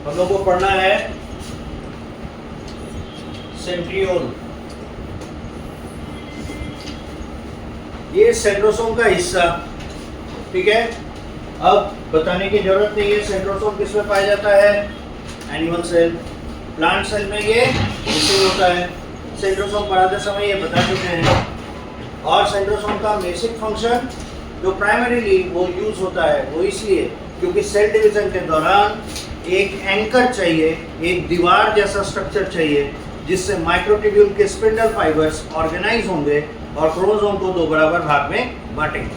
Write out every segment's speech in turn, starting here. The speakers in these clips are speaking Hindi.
हम लोग को पढ़ना है सेंट्रियोल। ये सेंट्रोसोम का हिस्सा, ठीक है। अब बताने की जरूरत नहीं है सेंट्रोसोम किस में पाया जाता है। एनिमल सेल, प्लांट सेल में ये मिसिंग होता है। सेंट्रोसोम पढ़ाते समय ये बता चुके हैं। और सेंट्रोसोम का बेसिक फंक्शन जो प्राइमरीली वो यूज होता है वो इसलिए क्योंकि सेल डिवीजन के दौरान एक एंकर चाहिए, एक दीवार जैसा स्ट्रक्चर चाहिए जिससे माइक्रोट्यूब्यूल के स्पिंडल फाइबर्स ऑर्गेनाइज होंगे और क्रोमोसोम को दो बराबर भाग में बांटेंगे,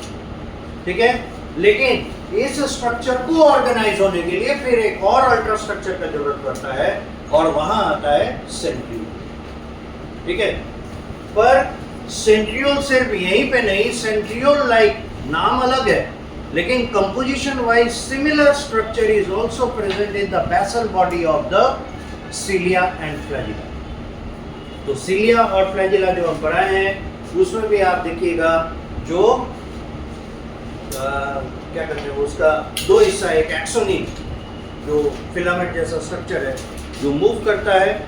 ठीक है। लेकिन इस स्ट्रक्चर को ऑर्गेनाइज होने के लिए फिर एक और अल्ट्रा स्ट्रक्चर का जरूरत पड़ता है और वहां आता है सेंट्रियोल, ठीक है। पर सेंट्रियोल सिर्फ यहीं पे नहीं, सेंट्रियोल लाइक नाम अलग है लेकिन composition wise similar structure is also present in the basal body of the cilia and flagella. तो सिलिया और फ्लैजिला जो हम पढ़ाए हैं उसमें भी आप देखिएगा जो क्या कहते हैं उसका दो हिस्सा, एक एक्सोनिम जो फिलामेंट जैसा स्ट्रक्चर है जो मूव करता है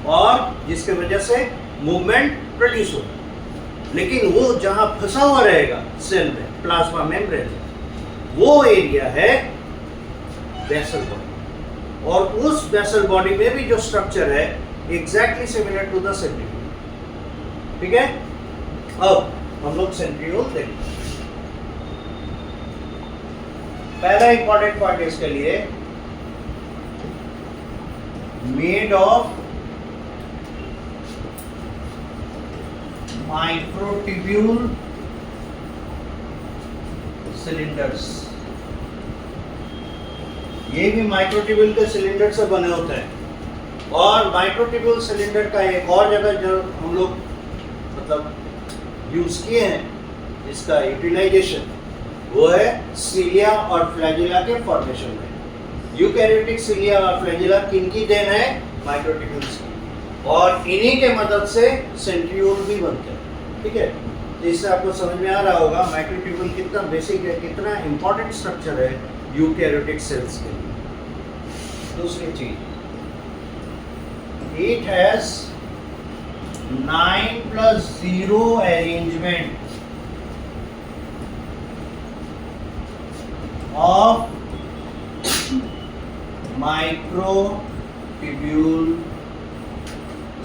और जिसके वजह से मूवमेंट प्रोड्यूस होता है, लेकिन वो जहां फंसा हुआ रहेगा सेल में प्लाज्मा मेम्ब्रेन वो एरिया है बेसल बॉडी। और उस बेसल बॉडी में भी जो स्ट्रक्चर है exactly similar to the centriole, ठीक है। अब हम लोग सेंट्रियोल देखेंगे। पहला इंपॉर्टेंट पॉइंट इसके लिए, मेड ऑफ माइक्रोट्यूब्यूल सिलिंडर्स। ये भी माइक्रोट्यूब्यूल के सिलिंडर से बने होते हैं। और माइक्रोट्यूब्यूल सिलिंडर का एक और जगह जो हम लोग मतलब यूज किए हैं इसका यूटिलाइजेशन, वो है सिलिया और फ्लैजिला के फॉर्मेशन में। यूकैरियोटिक सिलिया और फ्लैजिला किनकी देन है? माइक्रोट्यूब्यूल्स की। और इन्हीं के मदद से सेंट्रियोल भी बनते हैं, ठीक है। तो इससे आपको समझ में आ रहा होगा माइक्रोट्यूब्यूल कितना बेसिक है, कितना इंपॉर्टेंट स्ट्रक्चर है यूकैरियोटिक सेल्स के लिए। दूसरी चीज, it has 9+0 arrangement of microtubule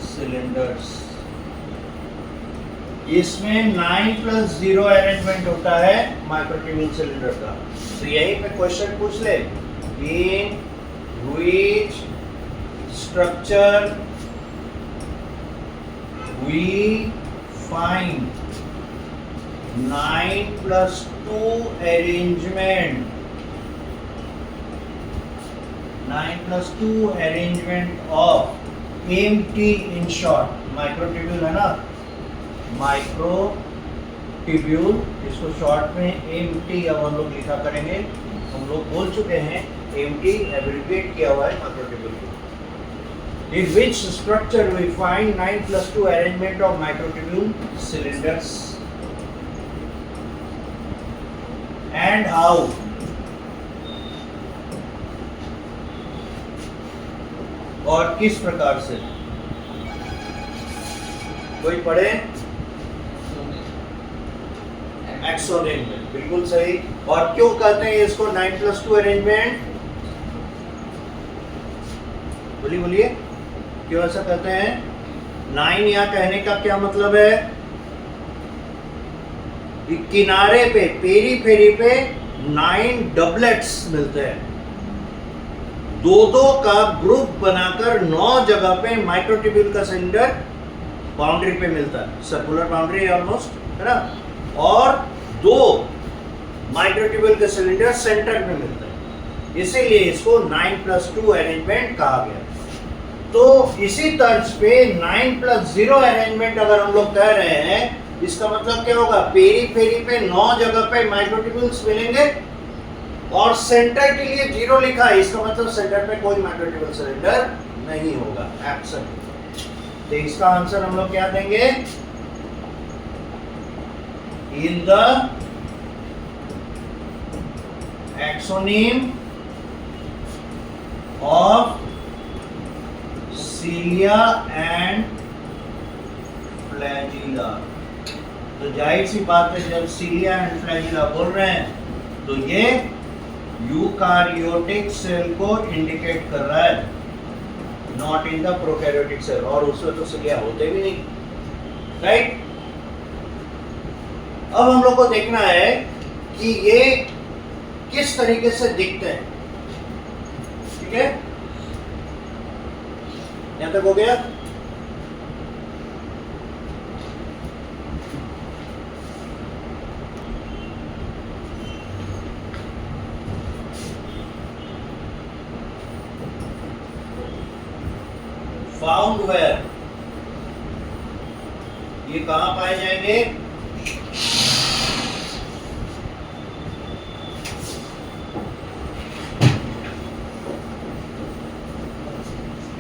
cylinders। इसमें 9+0 अरेंजमेंट होता है माइक्रोट्यूब्यूल सिलेंडर का। तो यहीं पे क्वेश्चन पूछ ले, in which structure we find 9+2 arrangement 9+2 arrangement of MT in short। Microtubule है ना, माइक्रोट्यूब्यूल, इसको शॉर्ट में MT अब हम लोग लिखा करेंगे। हम लोग बोल चुके हैं MT एब्रिविएट किया हुआ है माइक्रोट्यूब्यूल को। In which structure we find 9+2 arrangement of microtubule cylinders and how? और किस प्रकार से? कोई पढ़े? एक्सोनिम में, बिल्कुल सही। और क्यों कहते हैं इसको 9+2 अरेंजमेंट? बोलिए बोलिए, क्यों ऐसा कहते हैं? 9 या कहने का क्या मतलब है? किनारे पे, पेरीफेरी पे 9 डबलेट्स मिलते हैं। दो का ग्रुप बनाकर 9 जगह पे माइक्रोट्यूब्यूल का सिलेंडर बाउंड्री पे मिलता है, सर्कुलर बाउंड्री ऑलमोस्ट, है ना। और 2 माइक्रोट्यूब्यूल के सिलेंडर सेंटर में मिलता है, इसीलिए इसको 9+2 अरेंजमेंट कहा गया। तो इसी तर्ज पे 9+0 अरेंजमेंट अगर हम लोग कह रहे हैं, इसका मतलब क्या होगा? पेरीफेरी पे 9 जगह पे माइक्रोट्यूब्यूल्स मिलेंगे और सेंटर के लिए 0 लिखा है, इसका मतलब सेंटर पे कोई माइक्रोट्यूब्यूल सिलेंडर नहीं होगा, एब्सेंट। तो इसका आंसर हम लोग क्या देंगे? In the exonym of cilia and flagella. तो जाहिर सी बात है, जब सीलिया एंड फ्लैजिला बोल रहे हैं तो ये यूकारियोटिक सेल को इंडिकेट कर रहा है, not in the prokaryotic cell. और उसमें तो सीलिया होते भी नहीं, राइट। अब हम लोग को देखना है कि ये किस तरीके से दिखते हैं, ठीक है। यहां तक हो गया। फाउंड वेयर, ये कहां पाए जाएंगे?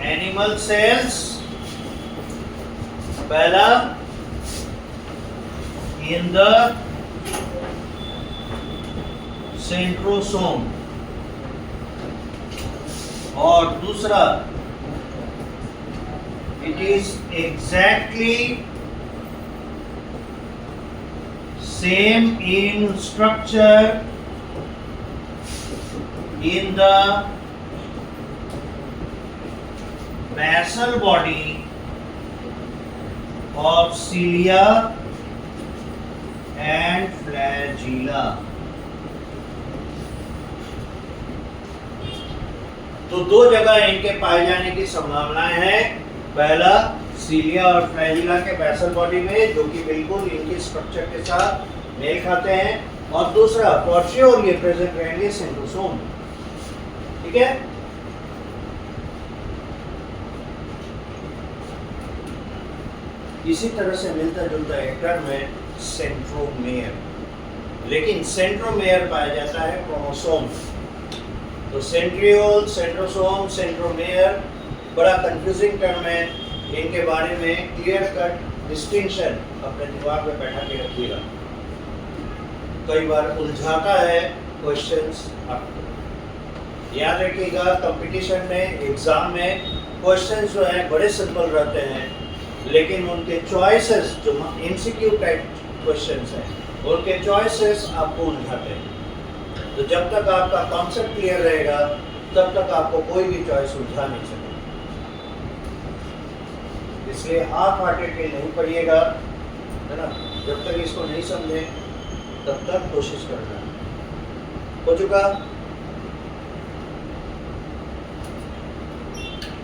एनिमल सेल्स, पहला इन द सेंट्रोसोम, और दूसरा it is exactly same in structure in the basal body of cilia and flagella। तो दो जगह इनके पाए जाने की संभावनाएं हैं। पहला सीलिया और फ्लैजिला के बेसल बॉडी में, जो कि बिल्कुल इनके स्ट्रक्चर के साथ मेल खाते हैं, और दूसरा फॉर श्योर ये प्रेजेंट रहेंगे सेंट्रोसोम, ठीक है। इसी तरह से मिलता जुलता एक टर्म है सेंट्रोमेयर, लेकिन सेंट्रोमेयर पाया जाता है क्रोमोसोम। तो सेंट्रियोल, सेंट्रोसोम, सेंट्रोमेयर बड़ा कंफ्यूजिंग टर्म है, इनके बारे में क्लियर कट डिस्टिंक्शन अपने दिमाग में बैठा के रखिएगा, कई बार उलझाता है क्वेश्चंस आपको। याद रखिएगा, कंपटीशन में, एग्जाम में क्वेश्चंस जो हैं बड़े सिंपल रहते हैं, लेकिन उनके चॉइसेस जो एमसीक्यू टाइप क्वेश्चंस हैं, उनके चॉइसेस आपको उलझाते हैं। तो जब तक आपका कॉन्सेप्ट क्लियर रहेगा, तब तक आपको कोई भी चॉइस उलझा नहीं सकेगा। इसलिए हाफ हार्टेडली नहीं पढ़िएगा, है ना। जब तक इसको नहीं समझे तब तक कोशिश करना। हो चुका?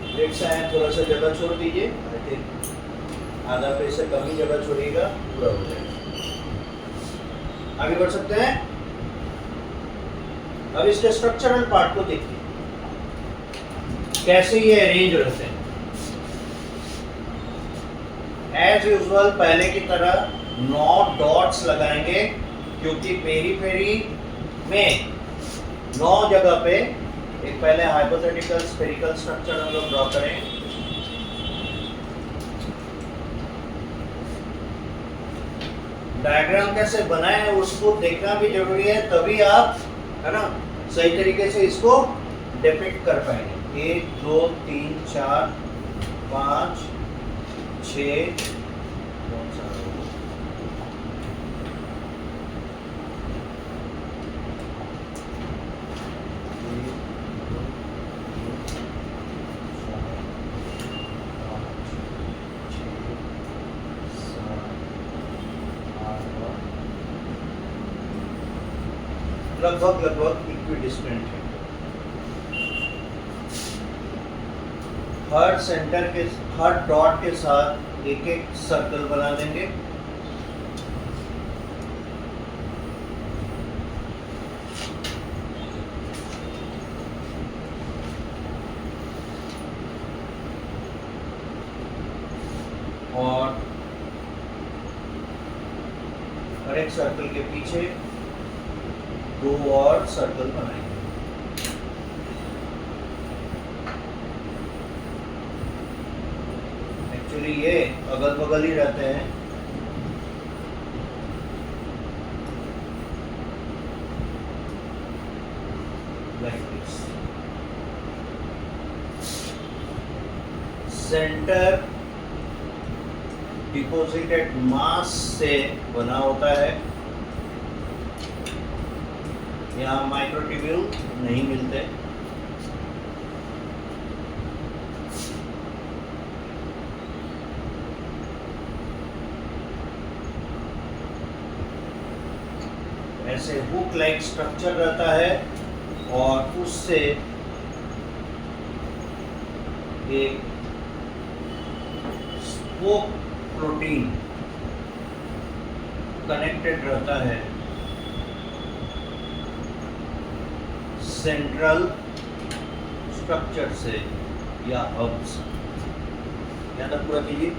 ब्रेक से आए, थोड़ा सा जगह छोड़ दीजिए, आई थिंक आधा पेज से कम ही जगह छोड़िएगा, पूरा हो जाएगा। आगे बढ़ सकते हैं। अब इसके स्ट्रक्चरल पार्ट को देखिए, कैसे ये अरेंज रहते हैं। एज यूजुअल पहले की तरह 9 डॉट्स लगाएंगे, क्योंकि पेरीफेरी में 9 जगह पे एक पहले हाइपोथेटिकल स्फेरिकल स्ट्रक्चर हम लोग ड्रॉ करें। डायग्राम कैसे बनाए उसको देखना भी जरूरी है, तभी आप, है ना, सही तरीके से इसको डिपिक्ट कर पाएंगे। 1 2 3 4 5 6 लगभग इक्विडिस्टेंट है। हर सेंटर के, हर डॉट के साथ एक एक सर्कल बना देंगे। और हर एक सर्कल के पीछे 2 और सर्कल बनाएंगे। एक्चुअली ये अगल बगल ही रहते हैं, लाइक दिस। सेंटर डिपॉजिटेड मास से बना होता है। यहाँ माइक्रोट्यूब्यूल नहीं मिलते। ऐसे हुक लाइक स्ट्रक्चर रहता है और उससे एक स्पोक प्रोटीन कनेक्टेड रहता है सेंट्रल स्ट्रक्चर से या हब से। यहाँ तक पूरा कीजिए।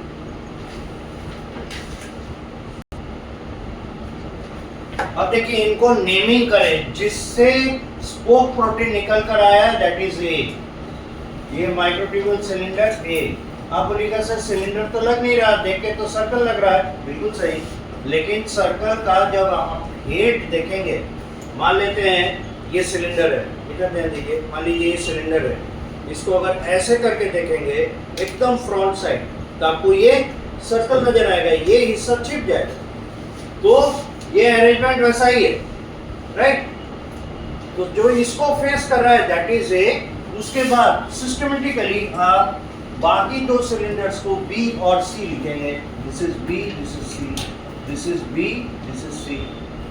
अब देखिए इनको नेमिंग करें जिससे स्पोक प्रोटीन निकल कर आया, दैट इज ए। ये माइक्रोट्यूब्यूल सिलेंडर ए। आप बोलिएगा सर सिलेंडर तो लग नहीं रहा, देख के तो सर्कल लग रहा है। बिल्कुल सही, लेकिन सर्कल का जब आप हेड देखेंगे, मान लेते हैं ये सिलेंडर है, इधर ध्यान दीजिए, मान लीजिए ये सिलेंडर है, इसको अगर ऐसे करके देखेंगे एकदम फ्रंट साइड तो आपको ये सर्कल नजर आएगा, ये हिस्सा छिप जाएगा। तो ये अरेंजमेंट वैसा ही है, राइट। तो जो इसको फेस कर रहा है दैट इज ए। उसके बाद सिस्टमेटिकली आप बाकी दो सिलेंडर्स को बी और सी लिखेंगे। This is B, this is C, this is B, this is C,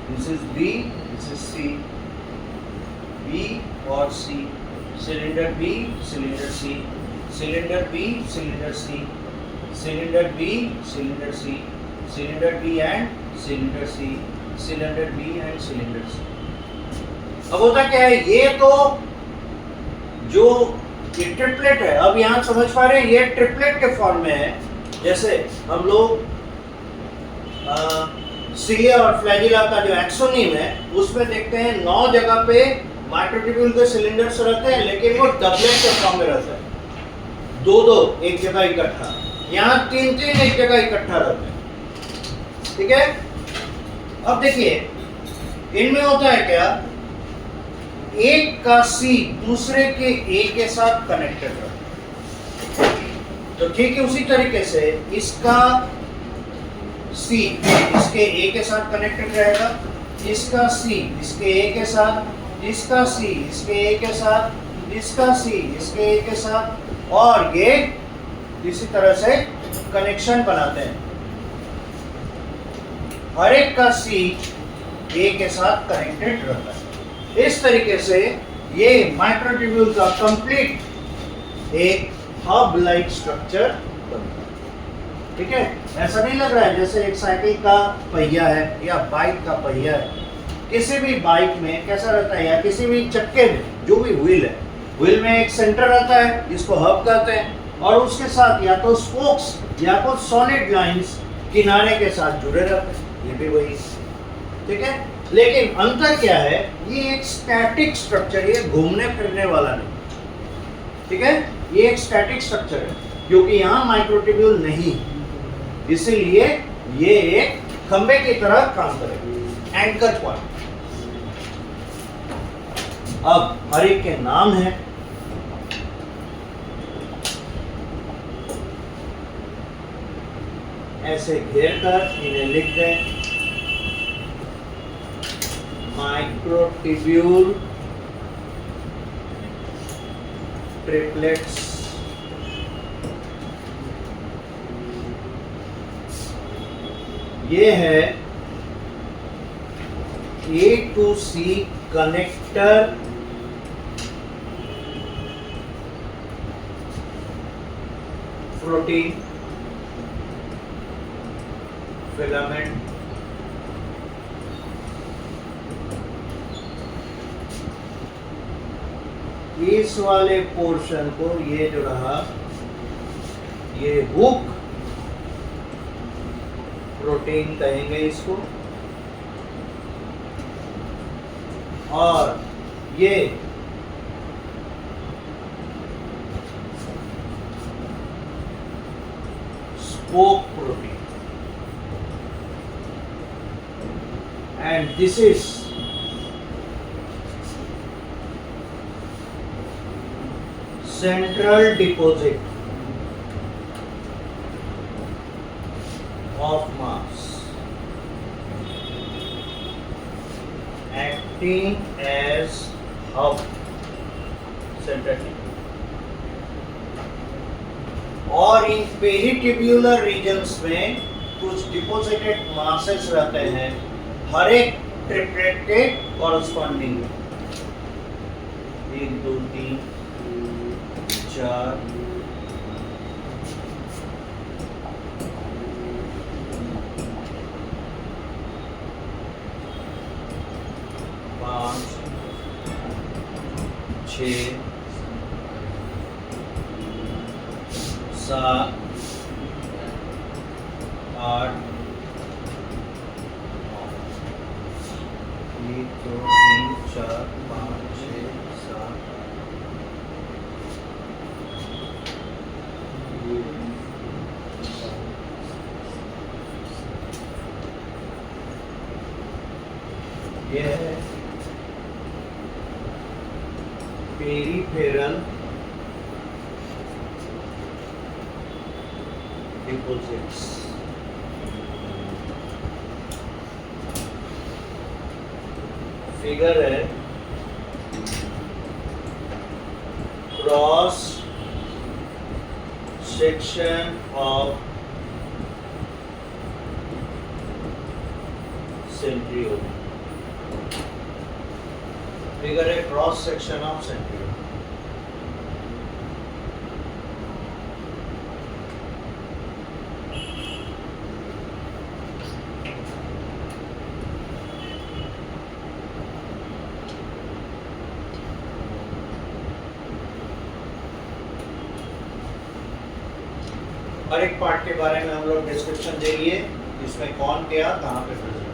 this is B, this is C, B और C, cylinder B, cylinder C, cylinder B, cylinder C, cylinder B, cylinder C, cylinder B and cylinder C, cylinder B and cylinder C. अब होता क्या है, ये तो जो ये ट्रिपलेट है, अब यहाँ समझ पा रहे हैं, ये ट्रिपलेट के फॉर्म में है। जैसे हम लोग सिलिया और फ्लैजिला का जो एक्सोनिम है उसमें देखते हैं 9 जगह पे माइक्रोट्यूब्यूल के सिलेंडर्स रहते हैं, लेकिन वो डबलेट के फॉर्म में रहते हैं, 2-2 एक जगह इकट्ठा। यहाँ 3-3 एक जगह इकट्ठा रहते हैं, ठीक है। अब देखिए इनमें होता है क्या, एक का सी दूसरे के ए के साथ कनेक्टेड रहता है। तो ठीक है उसी तरीके से इसका सी इसके ए के साथ कनेक्टेड रहेगा, इसका सी इसके ए के साथ, इसका सी इसके ए के साथ, इसका सी इसके ए के साथ, और ये इसी तरह से कनेक्शन बनाते हैं। हर एक का सी ए के साथ कनेक्टेड रहता है। इस तरीके से ये माइक्रोट्यूब्यूल का कंप्लीट एक हब लाइक स्ट्रक्चर बनता है, ठीक है। ऐसा नहीं लग रहा है जैसे एक साइकिल का पहिया है या बाइक का पहिया है। किसी भी बाइक में कैसा रहता है, या किसी भी चक्के में जो भी व्हील है, व्हील में एक सेंटर रहता है जिसको हब कहते हैं, और उसके साथ या तो स्पोक्स या तो सॉलिड लाइंस किनारे के साथ जुड़े रहते हैं। ये भी वही, ठीक है। लेकिन अंतर क्या है, ये एक स्टैटिक स्ट्रक्चर, ये घूमने फिरने वाला नहीं, ठीक है। ये एक स्टैटिक स्ट्रक्चर है क्योंकि यहाँ माइक्रोट्यूब्यूल नहीं, इसीलिए ये एक खंबे की तरह काम करेगा, एंकर पॉइंट। अब हर एक के नाम है। ऐसे घेर कर इन्हें लिख दें, माइक्रोट्यूब्यूल ट्रिपलेट्स। ये है A to C connector protein filament. इस वाले पोर्शन को, ये जो रहा, ये हुक प्रोटीन कहेंगे इसको, और ये spoke protein, and this is central deposit acting as hub, central tube, और इन पेरिटिब्यूलर रीजन्स में कुछ डिपोजिटेड मासेस रहते हैं, हर एक ट्रिप्लेट के कॉरस्पॉन्डिंग 1 2 3 4 5 6 7 8 1 2 3 4 5 6 7 ये है पेरिफेरल डिपोजिट्स। फिगर है cross section of centriole. Figure है क्रॉस सेक्शन ऑफ सेंट्रियोल। हर एक पार्ट के बारे में हम लोग डिस्क्रिप्शन देंगे, इसमें कौन क्या कहाँ पे प्रेजेंट है।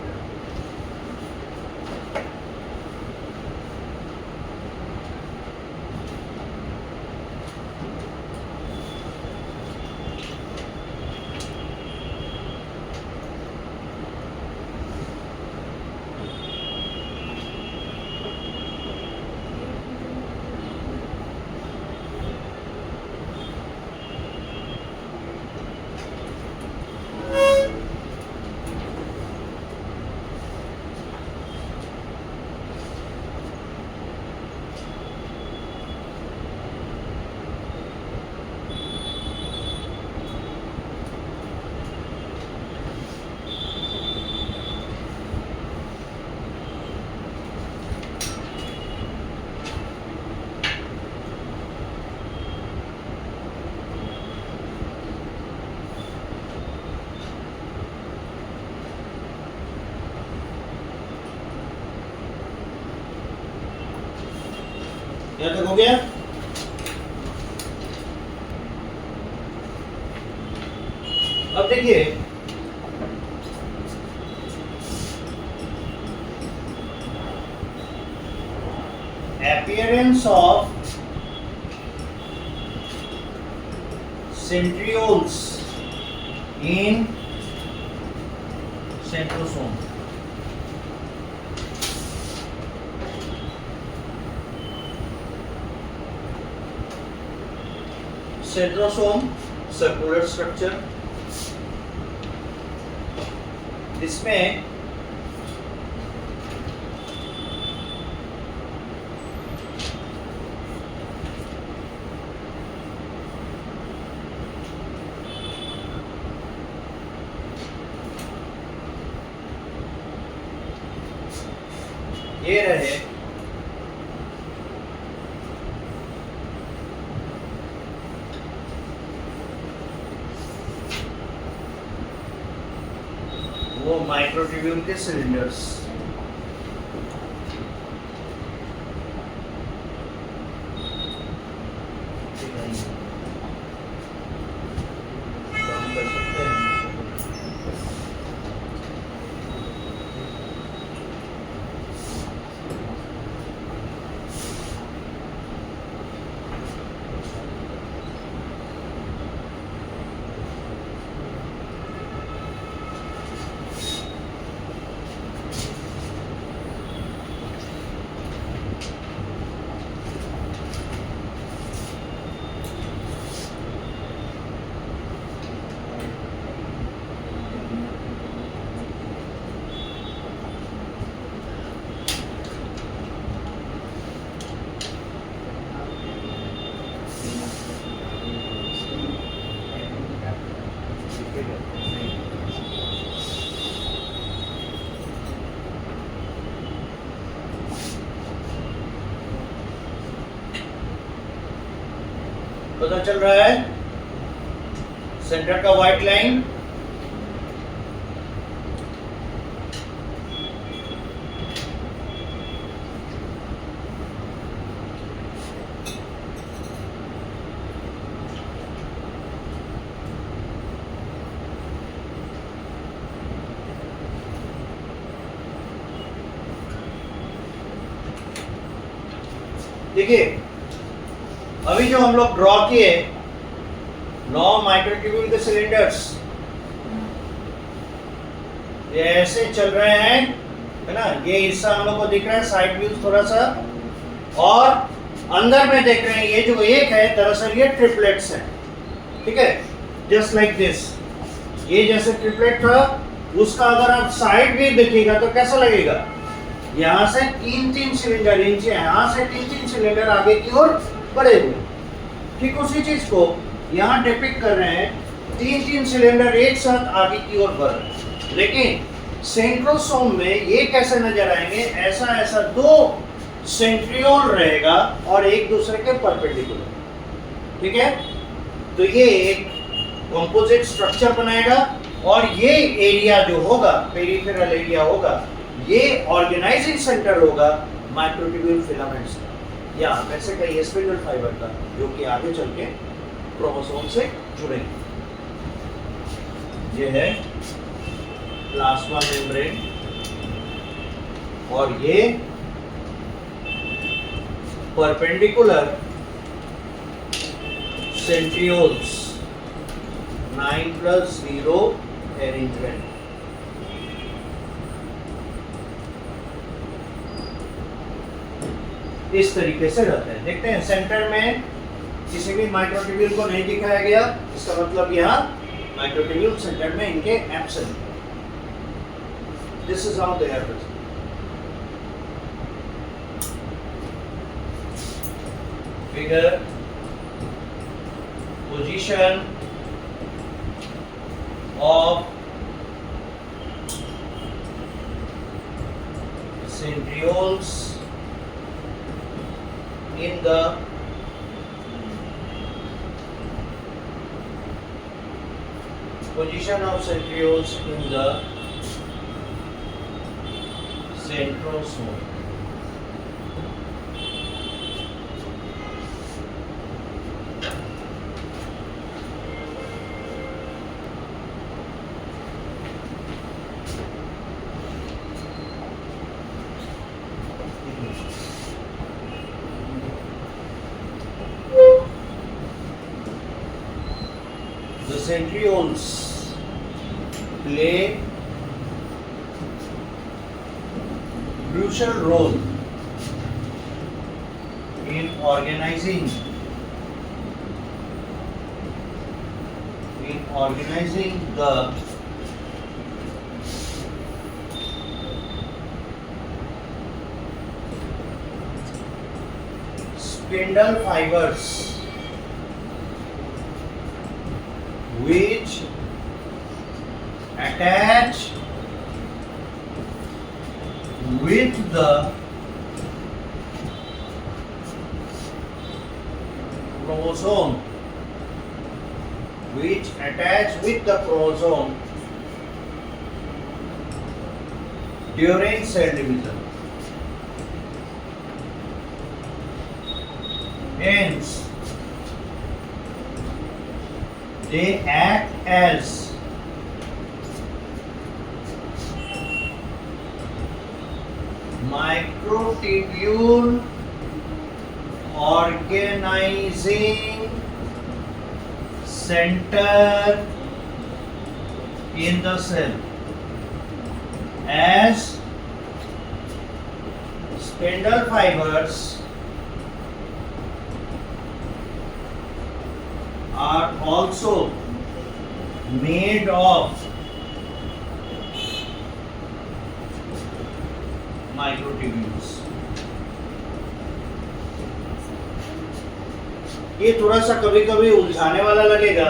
यहाँ तक हो गया। अब देखिए appearance of centrioles in centrosome। Centrosome circular structure, इसमें ये रहे वो माइक्रोट्यूब्यूल के सिलेंडर्स। काम कर सकते हैं। पता चल रहा है? सेंटर का व्हाइट लाइन देखिए, अभी जो हम लोग ड्रॉ किए 9 माइक्रोट्यूब्यूल के सिलेंडर्स, ये ऐसे चल रहे हैं, है ना? ये हिस्सा हम लोग को दिख रहा है, साइड व्यूज थोड़ा सा, और अंदर में देख रहे हैं ये जो एक है दरअसल ये ट्रिपलेट्स है, ठीक है? जस्ट लाइक दिस, ये जैसे ट्रिपलेट था उसका अगर आप साइड व्यू देखिएगा तो कैसा लगेगा? यहाँ से तीन सिलेंडर, यहाँ से तीन सिलेंडर आगे की ओर बढ़े हुए। ठीक उसी चीज को यहाँ डिपिक्ट कर रहे हैं, तीन सिलेंडर एक साथ आगे की ओर बढ़ रहे हैं। लेकिन सेंट्रोसोम में ये कैसे नजर आएंगे? ऐसा दो सेंट्रियोल रहेगा और एक दूसरे के परपेंडिकुलर, ठीक है? तो ये एक कंपोजिट स्ट्रक्चर बनाएगा और ये एरिया जो होगा, पेरिफेरल एरिया होगा, ये ऑर्गेनाइजिंग सेंटर होगा माइक्रोट्यूब्यूल फिलामेंट्स का, या वैसे कहिए स्पिंडल फाइबर का, जो कि आगे चल के क्रोमोसोम से जुड़ेंगे। ये है प्लाज्मा मेम्ब्रेन और ये परपेंडिकुलर सेंट्रियोल्स 9+0 अरेंजमेंट। इस तरीके से रहते हैं। देखते हैं सेंटर में किसी भी माइक्रोट्यूब्यूल को नहीं दिखाया गया, इसका मतलब यहाँ माइक्रोट्यूब्यूल सेंटर में इनके absent. This is how they are present. Figure, position of centrioles in the position of centrioles in the centrosome. The centrioles play crucial role in organizing the spindle fibers which attach with the chromosome, during cell division. Hence, they act as microtubule organizing center in the cell, as spindle fibers are also made of microtubules. ये थोड़ा सा कभी कभी उलझाने वाला लगेगा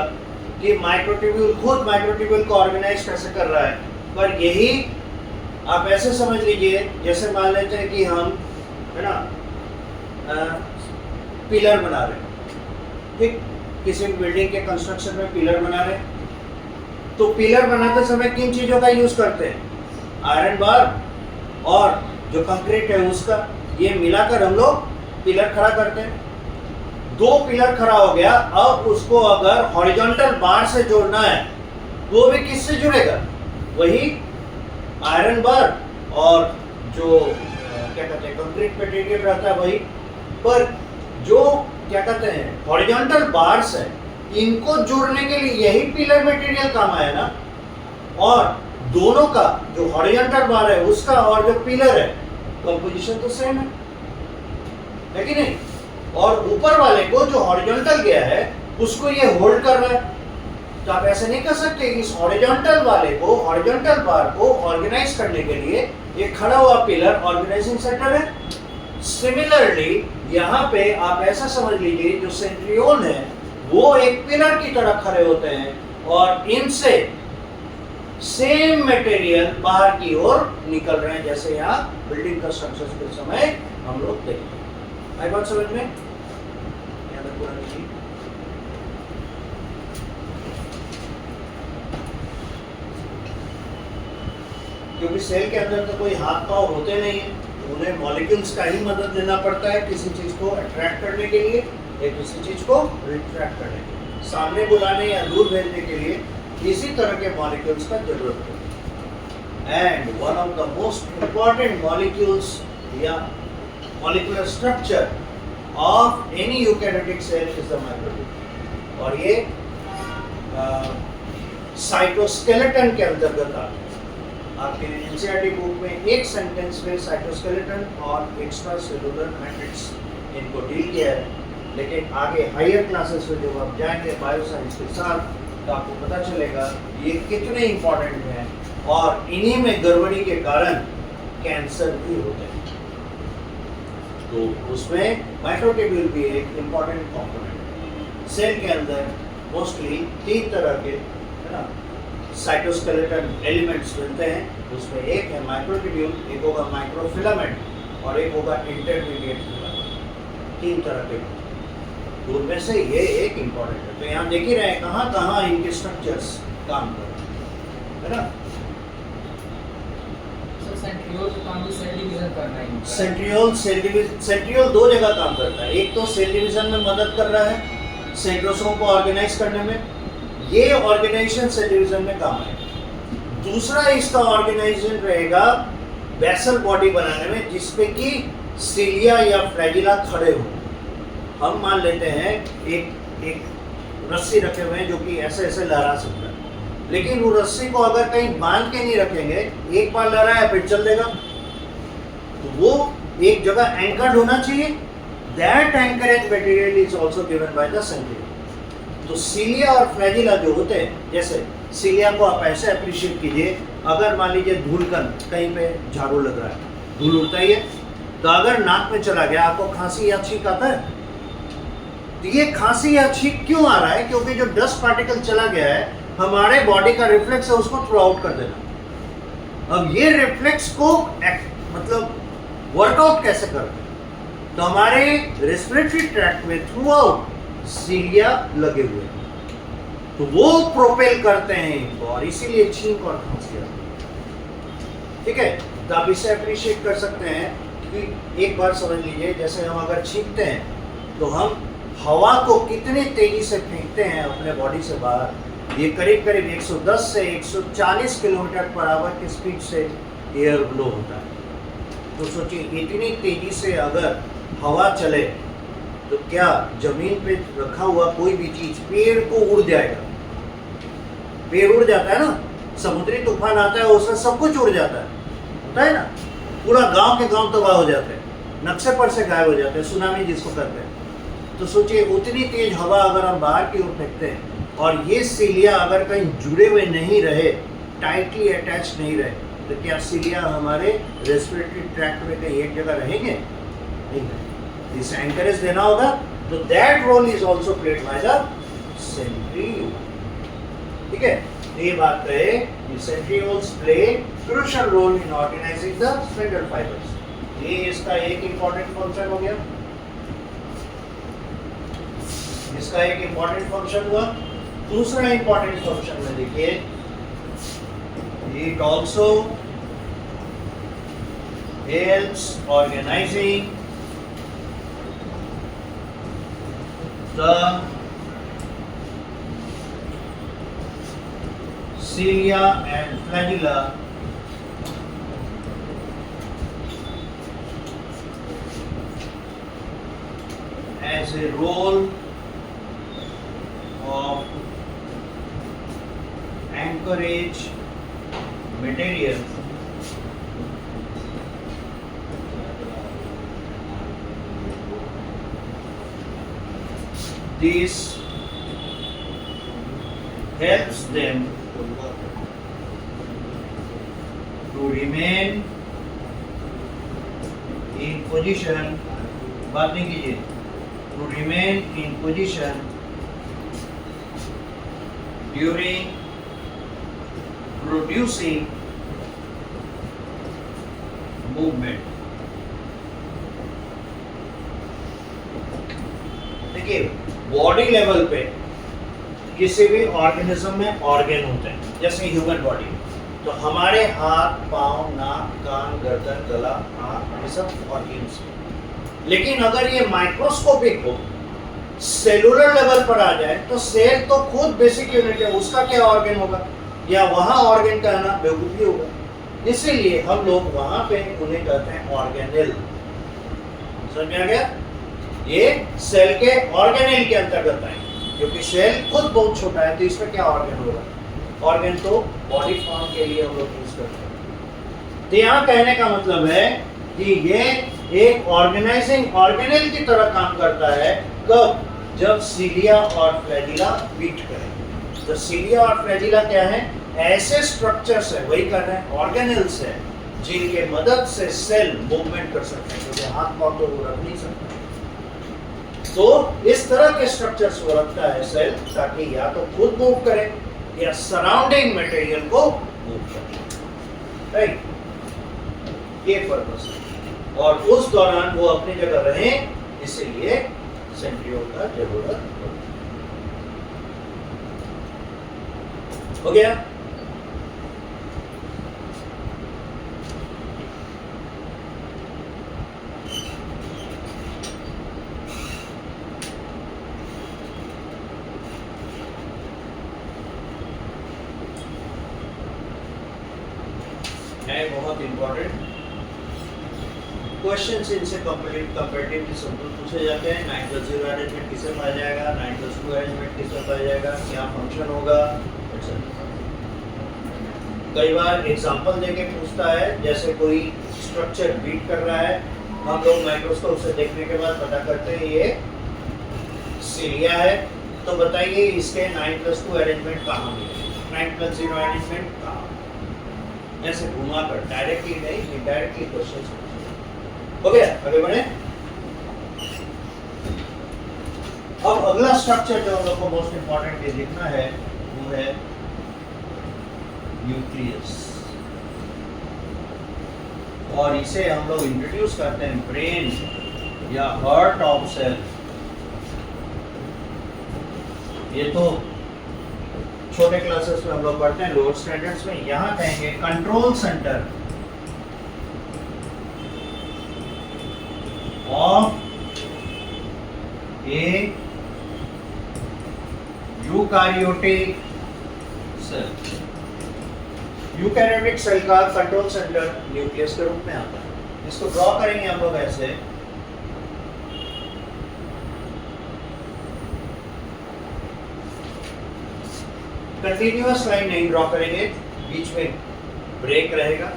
कि माइक्रोट्यूब्यूल खुद माइक्रोट्यूब्यूल को ऑर्गेनाइज कैसे कर रहा है, पर यही आप ऐसे समझ लीजिए जैसे मान लेते हैं कि हम, है ना, पिलर बना रहे हैं, ठीक? किसी भी बिल्डिंग के कंस्ट्रक्शन में पिलर बना रहे हैं, तो पिलर बनाते समय किन चीजों का यूज करते हैं? आयरन बार और जो कंक्रीट है उसका, ये मिलाकर हम लोग पिलर खड़ा करते हैं। 2 पिलर खड़ा हो गया, अब उसको अगर हॉरिजॉन्टल बार से जोड़ना है वो भी किससे जुड़ेगा? वही आयरन बार और जो क्या कहते हैं कंक्रीट मटेरियल रहता है वही। पर जो क्या कहते हैं हॉरिजॉन्टल बार्स है, इनको जोड़ने के लिए यही पिलर मटेरियल काम आया ना। और दोनों का जो हॉरिजॉन्टल बार है उसका और जो पिलर है कंपोजिशन तो सेम है कि नहीं? और ऊपर वाले को जो हॉरिजॉन्टल गया है उसको ये होल्ड कर रहा है। तो आप ऐसे नहीं कर सकते इस हॉरिजॉन्टल वाले को, हॉरिजॉन्टल बार को ऑर्गेनाइज करने के लिए ये खड़ा हुआ पिलर ऑर्गेनाइजिंग सेंटर है। सिमिलरली यहाँ पे आप ऐसा समझ लीजिए जो सेंट्रियोल है वो एक पिलर की तरह खड़े होते हैं और इनसे सेम मटेरियल बाहर की ओर निकल रहे हैं, जैसे यहाँ बिल्डिंग कंस्ट्रक्शन के समय हम लोग देखते हैं। आई बात समझ में? क्योंकि सेल के अंदर तो कोई हाथ पांव होते नहीं है, तो उन्हें मॉलिक्यूल्स का ही मदद लेना पड़ता है किसी चीज को अट्रैक्ट करने के लिए या किसी चीज को रिट्रैक्ट करने के लिए, सामने बुलाने या दूर भेजने के लिए इसी तरह के मॉलिक्यूल्स का जरूरत है। And one of the most important molecules या molecular structure of any eukaryotic cell is the microtubule, और ये साइटोस्केलेटन के अंतर्गत आता है। आपके एनसीईआरटी बुक में एक सेंटेंस में साइटोस्केलेटन और एक्स्ट्रा सेलुलर मैट्रिक्स इनको डील किया है, लेकिन आगे हायर क्लासेस में जब आप जाएंगे बायोसाइंस के साथ तो आपको पता चलेगा ये कितने इंपॉर्टेंट हैं और इन्हीं में गड़बड़ी के कारण कैंसर भी होते हैं। तो उसमें माइक्रोट्यूब्यूल भी एक इंपॉर्टेंट कंपोनेंट। सेल के अंदर मोस्टली 3 तरह के है ना साइटोस्केलेटन एलिमेंट्स मिलते हैं, उसमें एक है माइक्रोट्यूब्यूल, एक होगा माइक्रोफिलामेंट और एक होगा इंटरमीडिएट फिलामेंट। 3 तरह के, तो उनमें से ये एक इंपॉर्टेंट है। तो यहाँ देख ही रहे हैं कहाँ कहाँ इनके स्ट्रक्चर्स काम कर रहे हैं, है ना? सेंट्रियोल 2 जगह काम करता है। एक तो सेल डिवीजन में मदद कर रहा है सेंट्रोसोम को ऑर्गेनाइज करने में, ये ऑर्गेनाइजेशन सेल डिवीजन में काम आएगा। दूसरा इसका ऑर्गेनाइजेशन रहेगा वेसल बॉडी बनाने में, जिसपे कि सिलिया या फ्लैजिला खड़े हो। हम मान लेते हैं एक रस्सी रखे हुए हैं जो कि ऐसे ऐसे लहरा सकता है, लेकिन वो रस्सी को अगर कहीं बांध के नहीं रखेंगे, एक बार लहराया फिर चल देगा, तो वो एक जगह एंकर्ड होना चाहिए। That anchorage material is also given by the centriole. तो सिलिया और फ्लैजिला जो होते हैं, जैसे सिलिया को आप ऐसे अप्रिशिएट कीजिए, अगर मान लीजिए धूलकण कहीं पे झाड़ू लग रहा है, धूल उड़ता ही है, तो अगर नाक में चला गया आपको खांसी या छींक आता है। तो ये खांसी या छींक क्यों आ रहा है? क्योंकि जो डस्ट पार्टिकल चला गया है, हमारे बॉडी का रिफ्लेक्स है उसको थ्रो आउट कर देना। अब ये रिफ्लेक्स को मतलब वर्कआउट कैसे करते हैं? तो हमारे रेस्पिरेटरी ट्रैक्ट में थ्रू आउट सीलिया लगे हुए हैं, तो वो प्रोपेल करते हैं इनको, और इसीलिए छींक और खांसी आती है। ठीक है, तो आप इसे अप्रिशिएट कर सकते हैं कि एक बार समझ लीजिए, जैसे हम अगर छींकते हैं तो हम हवा को कितने तेजी से फेंकते हैं अपने बॉडी से बाहर। ये करीब करीब 110 से 140 किलोमीटर पर आवर की स्पीड से एयर ब्लो होता है। तो सोचिए इतनी तेजी से अगर हवा चले तो क्या जमीन पे रखा हुआ कोई भी चीज पेड़ को उड़ जाएगा? पेड़ उड़ जाता है ना, समुद्री तूफान आता है उसमें सब कुछ उड़ जाता है, होता है ना, पूरा गांव के गांव तबाह हो जाते हैं, नक्शे पर से गायब हो जाते हैं, सुनामी जिसको कहते हैं। तो सोचिए उतनी तेज हवा अगर हम बाहर की ओर फेंकते हैं और ये सिलिया अगर कहीं जुड़े हुए नहीं रहे, टाइटली अटैच नहीं रहे, तो क्या सिलिया हमारे रेस्पिरेटरी ट्रैक्ट में कहीं एक जगह रहेंगे? नहीं रहेंगे। इसे एंकरेज देना होगा, तो that role is also played by the centriole. ठीक है, ये बात है कि centrioles play crucial role in organizing the spindle fibres. ये इसका एक इंपॉर्टेंट फंक्शन हो गया। इसका एक इंपॉर्टेंट फंक्शन हुआ। दूसरा इंपॉर्टेंट फंक्शन में देखिए, it also helps organizing the cilia and flagella as a role of anchorage material this helps them to remain in position, बात नहीं कीजिए, to remain in position during producing movement। देखिए, बॉडी लेवल पे किसी भी ऑर्गेनिज्म में ऑर्गन होते हैं, जैसे ह्यूमन बॉडी, तो हमारे हाथ, पांव, नाक, कान, गर्दन, गला, आंख, ये सब ऑर्गन्स। लेकिन अगर ये माइक्रोस्कोपिक हो, सेलुलर लेवल पर आ जाए, तो सेल तो खुद बेसिक यूनिट है, उसका क्या ऑर्गन होगा, या वहां ऑर्गन कहना बेवकूफी होगा। इसीलिए हम लोग वहां पे उन्हें कहते हैं ऑर्गेनेल। समझ में आ गया? ये सेल के ऑर्गेनेल के अंतर्गत आए, क्योंकि सेल खुद बहुत छोटा है, तो इसमें क्या ऑर्गन होगा? ऑर्गन तो बॉडी फॉर्म के लिए हम लोग यूज करते हैं। तो यहाँ कहने का मतलब है कि ये एक ऑर्गेनाइजिंग ऑर्गेनेल की तरह काम करता है। कब? जब सीलिया और फ्लैजिला बीट करें। तो सीलिया और फ्लैजिला क्या है? ऐसे स्ट्रक्चर्स है, वही कर रहे हैं, ऑर्गेनेल्स है, जिनके मदद से सेल मूवमेंट कर सकते हैं, क्योंकि हाथ पांव तो वो रख नहीं सकते। तो इस तरह के स्ट्रक्चर्स को रखता है सेल, ताकि या तो खुद मूव करे या सराउंडिंग मटेरियल को मूव करे। राइट, ये पर्पस है। और उस दौरान वो अपनी जगह रहे, इसीलिए सेंट्रियोल का जरूरत हो गया। है बहुत इंपॉर्टेंट क्वेश्चंस, इनसे कंपैरेटिवली सिंपल पूछे जाते हैं। 9+0 अरेंजमेंट किसे पाया जाएगा, 9+2 अरेंजमेंट किसे पाया जाएगा, क्या फंक्शन होगा, etc। कई बार एग्जांपल देके पूछता है, जैसे कोई स्ट्रक्चर बीट कर रहा है, हम लोग माइक्रोस्कोप से देखने के बाद पता करते हैं ये सीलिया है, तो बताइए इसके 9+2 अरेंजमेंट कहाँ मिले, 9+0 अरेंजमेंट कहाँ। ऐसे घुमा कर, डायरेक्टली नहीं, इनडायरेक्टली क्वेश्चंस हो गया। आगे बढ़े। अब अगला स्ट्रक्चर जो हम लोग को मोस्ट इंपॉर्टेंट लिखना है वो है न्यूक्लियस, और इसे हम लोग इंट्रोड्यूस करते हैं ब्रेन या हार्ट ऑफ सेल। ये तो छोटे क्लासेस में हम लोग पढ़ते हैं, लोअर स्टैंडर्ड्स में। यहाँ कहेंगे control centre of a eukaryotic cell. Eukaryotic cell का कंट्रोल सेंटर न्यूक्लियस के रूप में आता है। इसको ड्रॉ करेंगे हम लोग ऐसे, कंटिन्यूअस लाइन नहीं ड्रॉ करेंगे, बीच में ब्रेक रहेगा,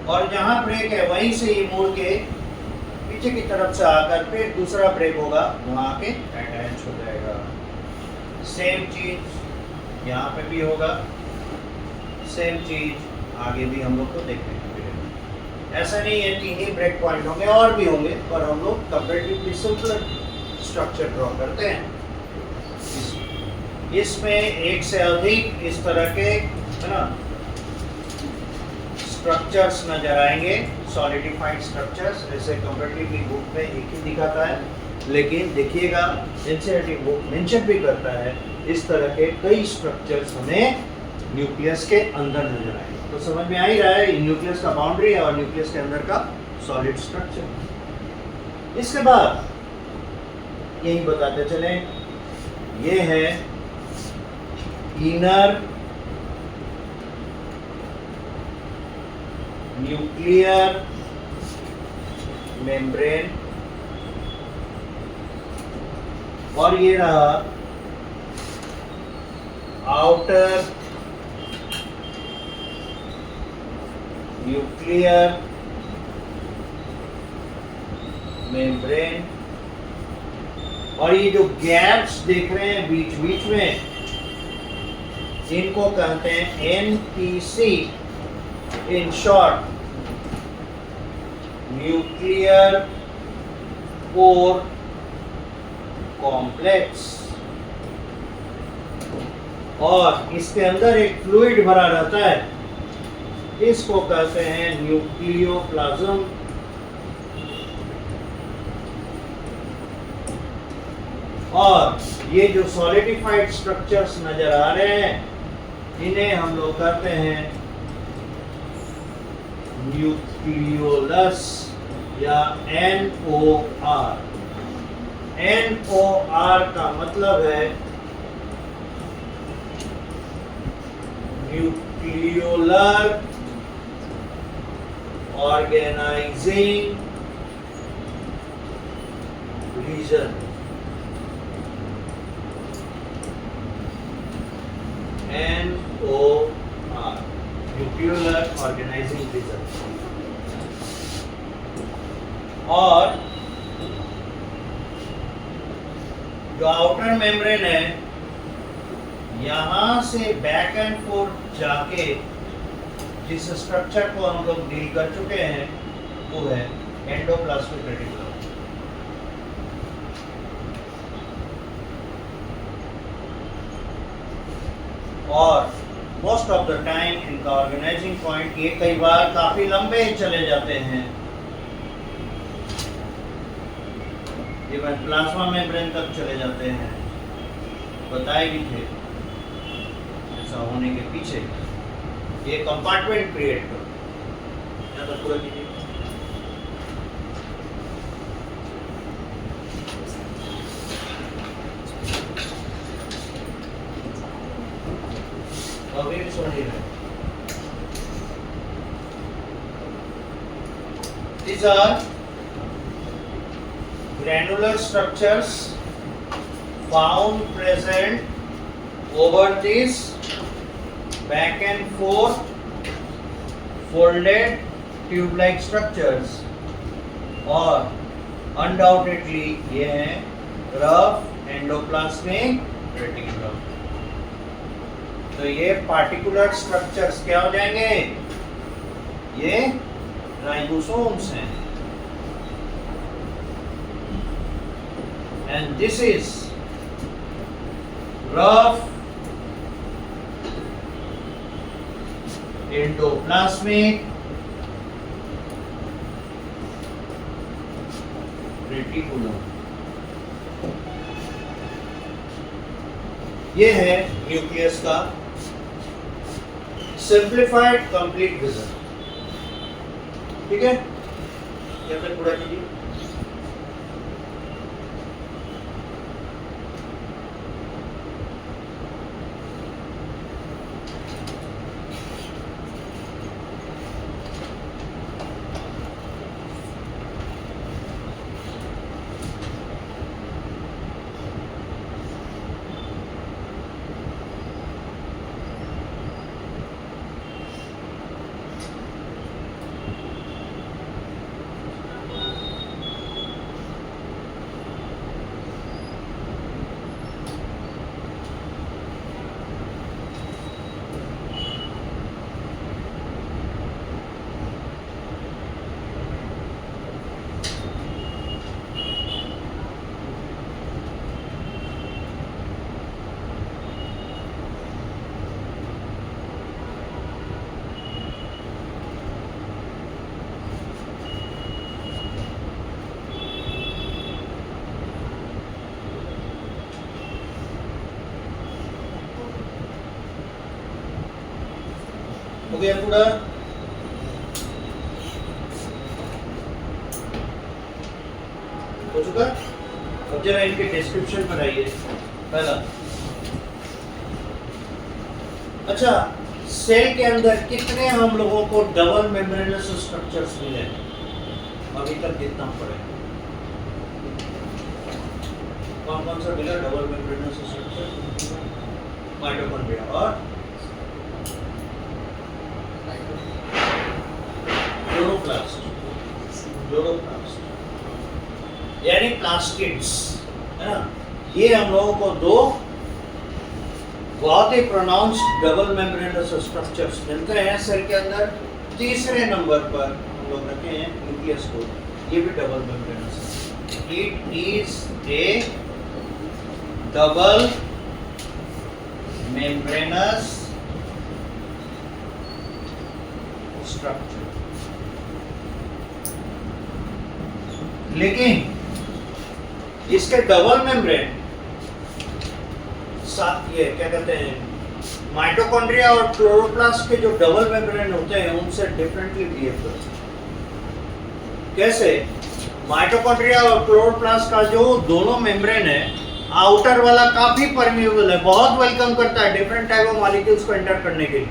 और जहां ब्रेक है वहीं से ये मोड़ के पीछे की तरफ से आकर फिर दूसरा ब्रेक होगा, वहां आके अटैच हो जाएगा। सेम चीज यहाँ पे भी होगा, सेम चीज आगे भी हम लोग को देखने को मिलेगा। ऐसा नहीं है 3 ही ब्रेक पॉइंट होंगे, और भी होंगे, पर हम लोग कंपैरेटिवली सिंपल स्ट्रक्चर ड्रॉ करते हैं। इसमें एक से अधिक इस तरह के, है ना, स्ट्रक्चर्स नजर आएंगे, सॉलिडिफाइड स्ट्रक्चर्स। ऐसे कंपैरेटिवली बुक में एक ही दिखाता है, लेकिन देखिएगा एनसीईआरटी वो मेंशन भी करता है इस तरह के कई स्ट्रक्चर्स हमें न्यूक्लियस के अंदर नजर आएंगे। तो समझ में आ ही रहा है न्यूक्लियस का बाउंड्री है और न्यूक्लियस के अंदर का सॉलिड स्ट्रक्चर। इसके बाद यही बताते चले, ये है इनर न्यूक्लियर मेम्ब्रेन और ये रहा आउटर न्यूक्लियर मेम्ब्रेन। और ये जो गैप्स देख रहे हैं बीच बीच में, इनको कहते हैं NPC, in short nuclear core complex. और इसके अंदर एक फ्लूइड भरा रहता है, इसको कहते हैं न्यूक्लियोप्लाज्म। और ये जो सॉलिडिफाइड स्ट्रक्चर्स नजर आ रहे हैं इन्हें हम लोग कहते हैं न्यूक्लियोलस या NOR। NOR का मतलब है nucleolar organising region. NOR nucleolar organising region. और जो आउटर मेम्ब्रेन है, यहां से बैक एंड फोर्थ जाके जिस स्ट्रक्चर को हम लोग डील कर चुके हैं वो है एंडोप्लाज्मिक रेटिकुलम। और मोस्ट ऑफ द टाइम इनका ऑर्गेनाइजिंग पॉइंट ये कई बार काफी लंबे चले जाते हैं, इवन प्लाज्मा मेम्ब्रेन तक चले जाते हैं। बताए भी थे ऐसा होने के पीछे ये कंपार्टमेंट क्रिएट करो। या तो पूरा कीजिए। अभी भी सुनिए। These are granular structures found present over this back and forth folded tube-like structures। और undoubtedly ये है rough endoplasmic reticulum। तो ये पार्टिकुलर स्ट्रक्चर्स क्या हो जाएंगे? ये राइबोसोम्स हैं। And this is rough endoplasmic reticulum. ये है न्यूक्लियस का सिंप्लीफाइड कंप्लीट विजन। ठीक है, जब तक पूरा कीजिए। हो गया पूरा? हो चुका? अब जरा इनके डिस्क्रिप्शन पर आइए। पहला, अच्छा, सेल के अंदर कितने हम लोगों को डबल मेम्ब्रेनस स्ट्रक्चर्स मिले अभी तक कितना पड़े? कौन कौन सा मिला डबल मेम्ब्रेनस स्ट्रक्चर? माइटोकॉन्ड्रिया और क्लोरोप्लास्ट यानी प्लास्टिड्स, है ना? ये हम लोगों को दो बहुत ही प्रोनाउंस्ड डबल मेम्ब्रेनस स्ट्रक्चर्स मिलते हैं सेल के अंदर। तीसरे नंबर पर हम लोग रखे हैं न्यूक्लियस को, ये भी डबल मेम्ब्रेनस है। It is A double membranous structure. लेकिन इसके डबल मेम्ब्रेन साथ ये क्या कहते हैं, माइटोकॉन्ड्रिया और क्लोरोप्लास्ट के जो डबल मेम्ब्रेन होते हैं उनसे डिफरेंटली बिहेव करते हैं। कैसे? माइटोकॉन्ड्रिया और क्लोरोप्लास्ट का जो दोनों मेम्ब्रेन है, आउटर वाला काफी परमिएबल है, बहुत वेलकम करता है डिफरेंट टाइप ऑफ मॉलिक्यूल्स को एंटर करने के लिए,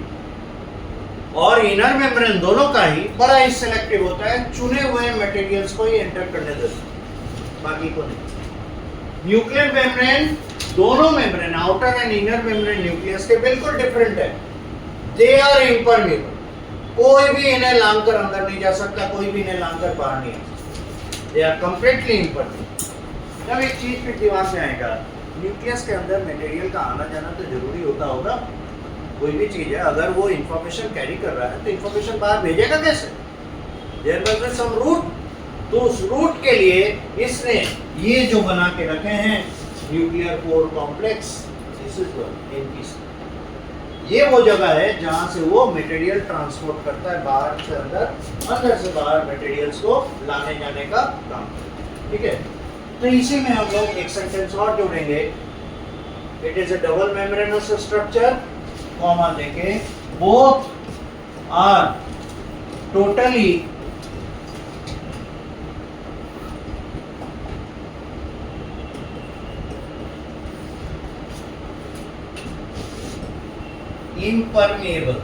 और इनर मेम्ब्रेन दोनों का ही बड़ा ही सिलेक्टिव होता है, चुने हुए मटेरियल्स को ही एंटर करने देता है, बाकी को नहीं। न्यूक्लियर मेम्ब्रेन, दोनों membrane outer and inner membrane nucleus के बिल्कुल डिफरेंट है। दे आर इम्परमेबल, कोई भी इन्हें लांघकर अंदर नहीं जा सकता, कोई भी इन्हें लांघकर बाहर नहीं आ सकता। They are completely impermeable. जब एक चीज फिर दिमाग में आएगा, न्यूक्लियस के अंदर मटेरियल का आना जाना तो जरूरी होता होगा, कोई भी चीज है अगर वो इंफॉर्मेशन कैरी कर रहा है तो इंफॉर्मेशन बाहर भेजेगा कैसे? There must be some route. तो उस रूट के लिए इसने ये जो बना के रखे हैं nuclear core complex, this is NPC. ये वो जगह है जहां से वो मटेरियल ट्रांसपोर्ट करता है बाहर से अंदर, अंदर से बाहर मटेरियल्स को लाने जाने का काम। ठीक है, तो इसी में हम लोग एक सेंटेंस और जोड़ेंगे। It is a double membranous structure, comma देके, both are totally impermeable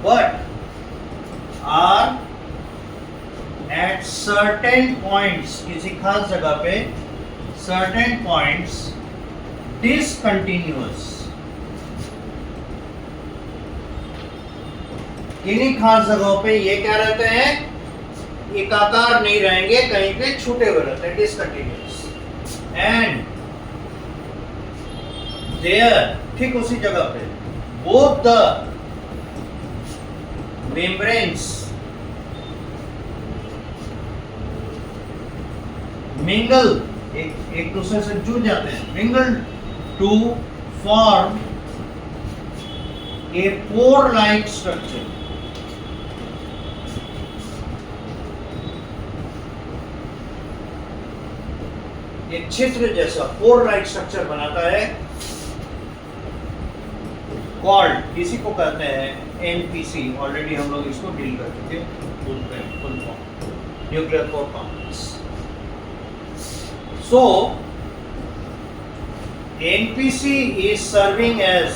but are at certain points, किसी खास जगह पे certain points discontinuous, किन्हीं खास जगहों पे ये क्या रहते हैं, एकाकार नहीं रहेंगे, कहीं पे छूटे हुए रहते हैं, डिसकंटिन्यूअस। एंड देयर, ठीक उसी जगह पे, बोथ द मेम्ब्रेन्स मिंगल, एक दूसरे से जुड़ जाते हैं, mingle to form a pore like structure. एक छिद्र जैसा पोर लाइक स्ट्रक्चर बनाता है, कॉल्ड, इसी को कहते हैं एनपीसी। ऑलरेडी हम लोग इसको डील कर चुके full form, nuclear core complex. So NPC is serving as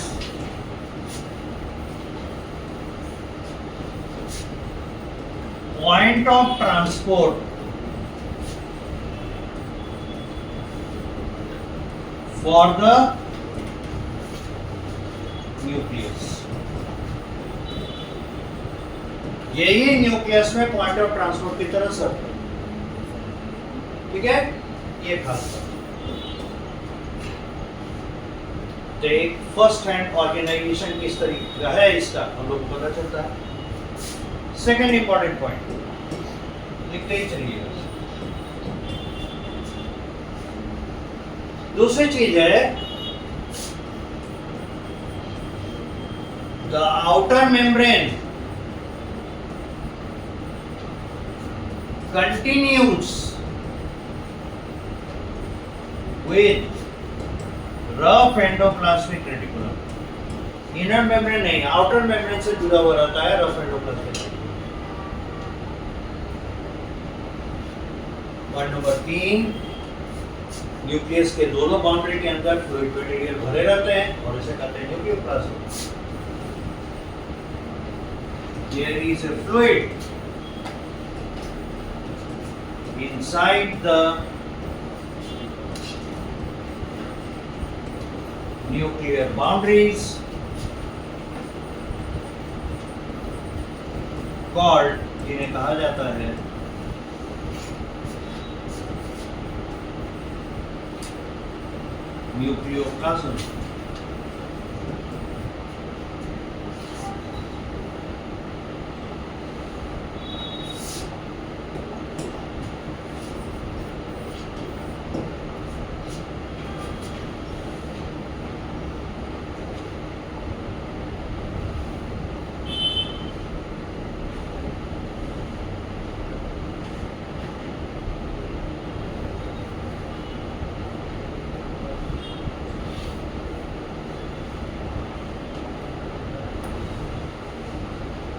point of transport for the nucleus। यही न्यूक्लियस में पॉइंट ऑफ ट्रांसपोर्ट की तरह सर्व करता है। ठीक है, ये खास तो एक फर्स्ट हैंड ऑर्गेनाइजेशन किस तरीके का है इसका हम लोग को पता चलता है। सेकेंड इंपॉर्टेंट पॉइंट लिखते ही चलिए। दूसरी चीज है the outer membrane continues with rough endoplasmic reticulum. Inner membrane नहीं, आउटर मेम्ब्रेन से जुड़ा हुआ रहता है rough endoplasmic. Point number 3, nucleus के दोनों बाउंड्री के अंदर फ्लूइड मटेरियल भरे रहते हैं और इसे कहते हैं nucleoplasm. There is a fluid inside the nuclear boundaries called, जिन्हें कहा जाता है न्यूक्लियोप्लाज्म।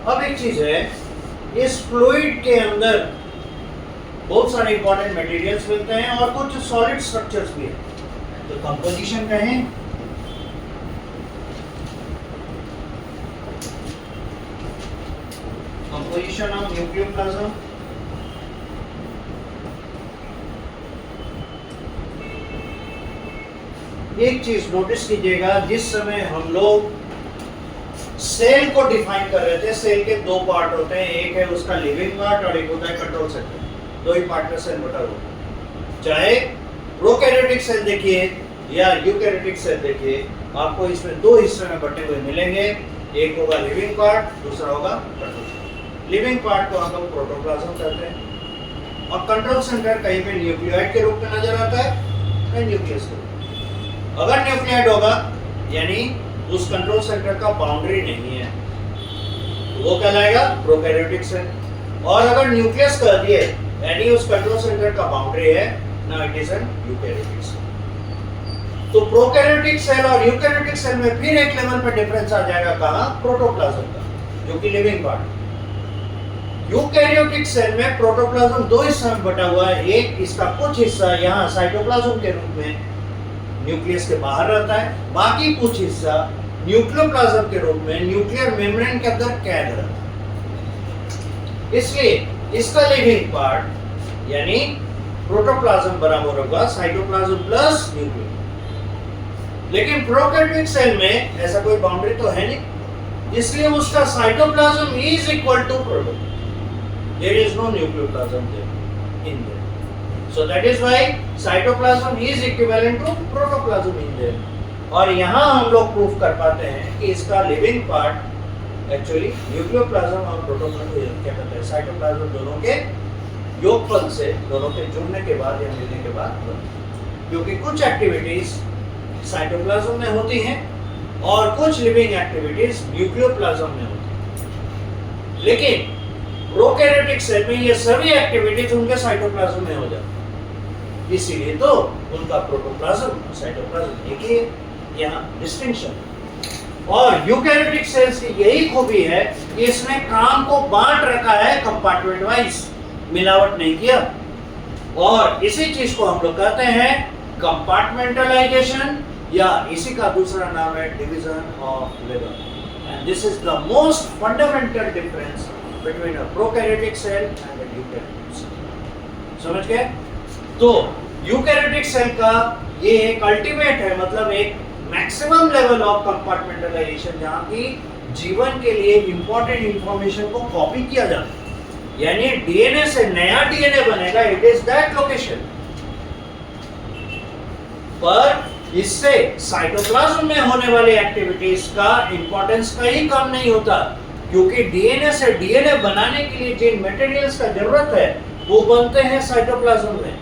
अब एक चीज है, इस फ्लूइड के अंदर बहुत सारे इंपॉर्टेंट मटेरियल्स मिलते हैं और कुछ सॉलिड स्ट्रक्चर्स भी है। तो कंपोजिशन कहें, कंपोजिशन ऑफ न्यूक्लियोप्लाज्म, एक चीज नोटिस कीजिएगा, जिस समय हम लोग सेल को डिफाइन कर रहे थे, सेल के दो पार्ट होते हैं, एक है उसका लिविंग पार्ट और एक होता है कंट्रोल सेल। दो ही पार्ट का सेल बटा हुआ, चाहे प्रोकैरियोटिक सेल देखिए या यूकैरियोटिक सेल देखिए, आपको इसमें दो हिस्से में बटे हुए मिलेंगे। एक होगा लिविंग पार्ट, दूसरा होगा कंट्रोल सेल। लिविंग पार्ट को हम लोग प्रोटोप्लाज्म कहते हैं और कंट्रोल सेंटर कहीं पे न्यूक्लियोइड के रूप में नजर आता है, कहीं न्यूक्लियस के रूप में। अगर न्यूक्लियोइड होगा यानी उस कंट्रोल सेंटर का बाउंड्री नहीं है, तो वो कहलाएगा प्रोकैरियोटिक सेल। और अगर न्यूक्लियस कर दिए यानी उस कंट्रोल सेंटर का बाउंड्री है, ना it is an eukaryotic cell. तो प्रोकैरियोटिक सेल और यूकैरियोटिक सेल में फिर एक लेवल पे डिफरेंस आ जाएगा, कहां? प्रोटोप्लाज्म का, जो कि लिविंग पार्ट। यूकैरियोटिक सेल में प्रोटोप्लाज्म दो हिस्सों में बटा हुआ है, एक इसका कुछ हिस्सा यहाँ साइटोप्लाज्म के रूप में न्यूक्लियस के बाहर रहता है, बाकी कुछ हिस्सा न्यूक्लियोप्लाज्म के रूप में न्यूक्लियर मेम्ब्रेन के अंदर कैद रहता है। इसलिए इसका लिविंग पार्ट यानी प्रोटोप्लाज्म बराबर होगा साइटोप्लाज्म प्लस न्यूक्लियर। लेकिन प्रोकैरियोटिक सेल में ऐसा कोई बाउंड्री तो है नहीं, इसलिए उसका cytoplasm is equal to protoplasm. There is no nucleoplasm there in there, so that is why cytoplasm is equivalent to protoplasm in there। और यहाँ हम लोग प्रूफ कर पाते हैं कि इसका लिविंग पार्ट एक्चुअली न्यूक्लियोप्लाज्म और प्रोटोप्लाज्म क्या कहते हैं, साइटोप्लाज्म दोनों के योगफल से, दोनों के जुड़ने के बाद या मिलने के बाद, क्योंकि कुछ एक्टिविटीज साइटोप्लाज्म में होती हैं और कुछ लिविंग एक्टिविटीज न्यूक्लियोप्लाज्म में होती हैं। लेकिन प्रोकैरियोटिक सेल में ये सभी एक्टिविटीज उनके साइटोप्लाज्म में हो जाती है, इसीलिए तो उनका प्रोटोप्लाज्म और साइटोप्लाज्म एक ही है, यहाँ डिस्टिंक्शन। और यूकैरियोटिक सेल्स की यही खूबी है कि इसने काम को बांट रखा है कंपार्टमेंट वाइज, मिलावट नहीं किया। और इसी चीज को हम लोग कहते हैं कंपार्टमेंटलाइजेशन, या इसी का दूसरा नाम है division of labour. And this is the most fundamental difference between a prokaryotic cell and a eukaryotic cell. समझ गए? तो यूकैरियोटिक सेल का ये एक अल्टीमेट है, मतलब एक मैक्सिमम लेवल ऑफ कंपार्टमेंटलाइजेशन, जहां की जीवन के लिए इंपॉर्टेंट इंफॉर्मेशन को कॉपी किया जाता है। यानी डीएनए से नया डीएनए बनेगा, इट इज दैट लोकेशन। पर इससे साइटोप्लाज्म में होने वाली एक्टिविटीज का इंपॉर्टेंस कहीं कम नहीं होता, क्योंकि डीएनए से डीएनए बनाने के लिए जिन मटेरियल्स का जरूरत है वो बनते हैं साइटोप्लाज्म में।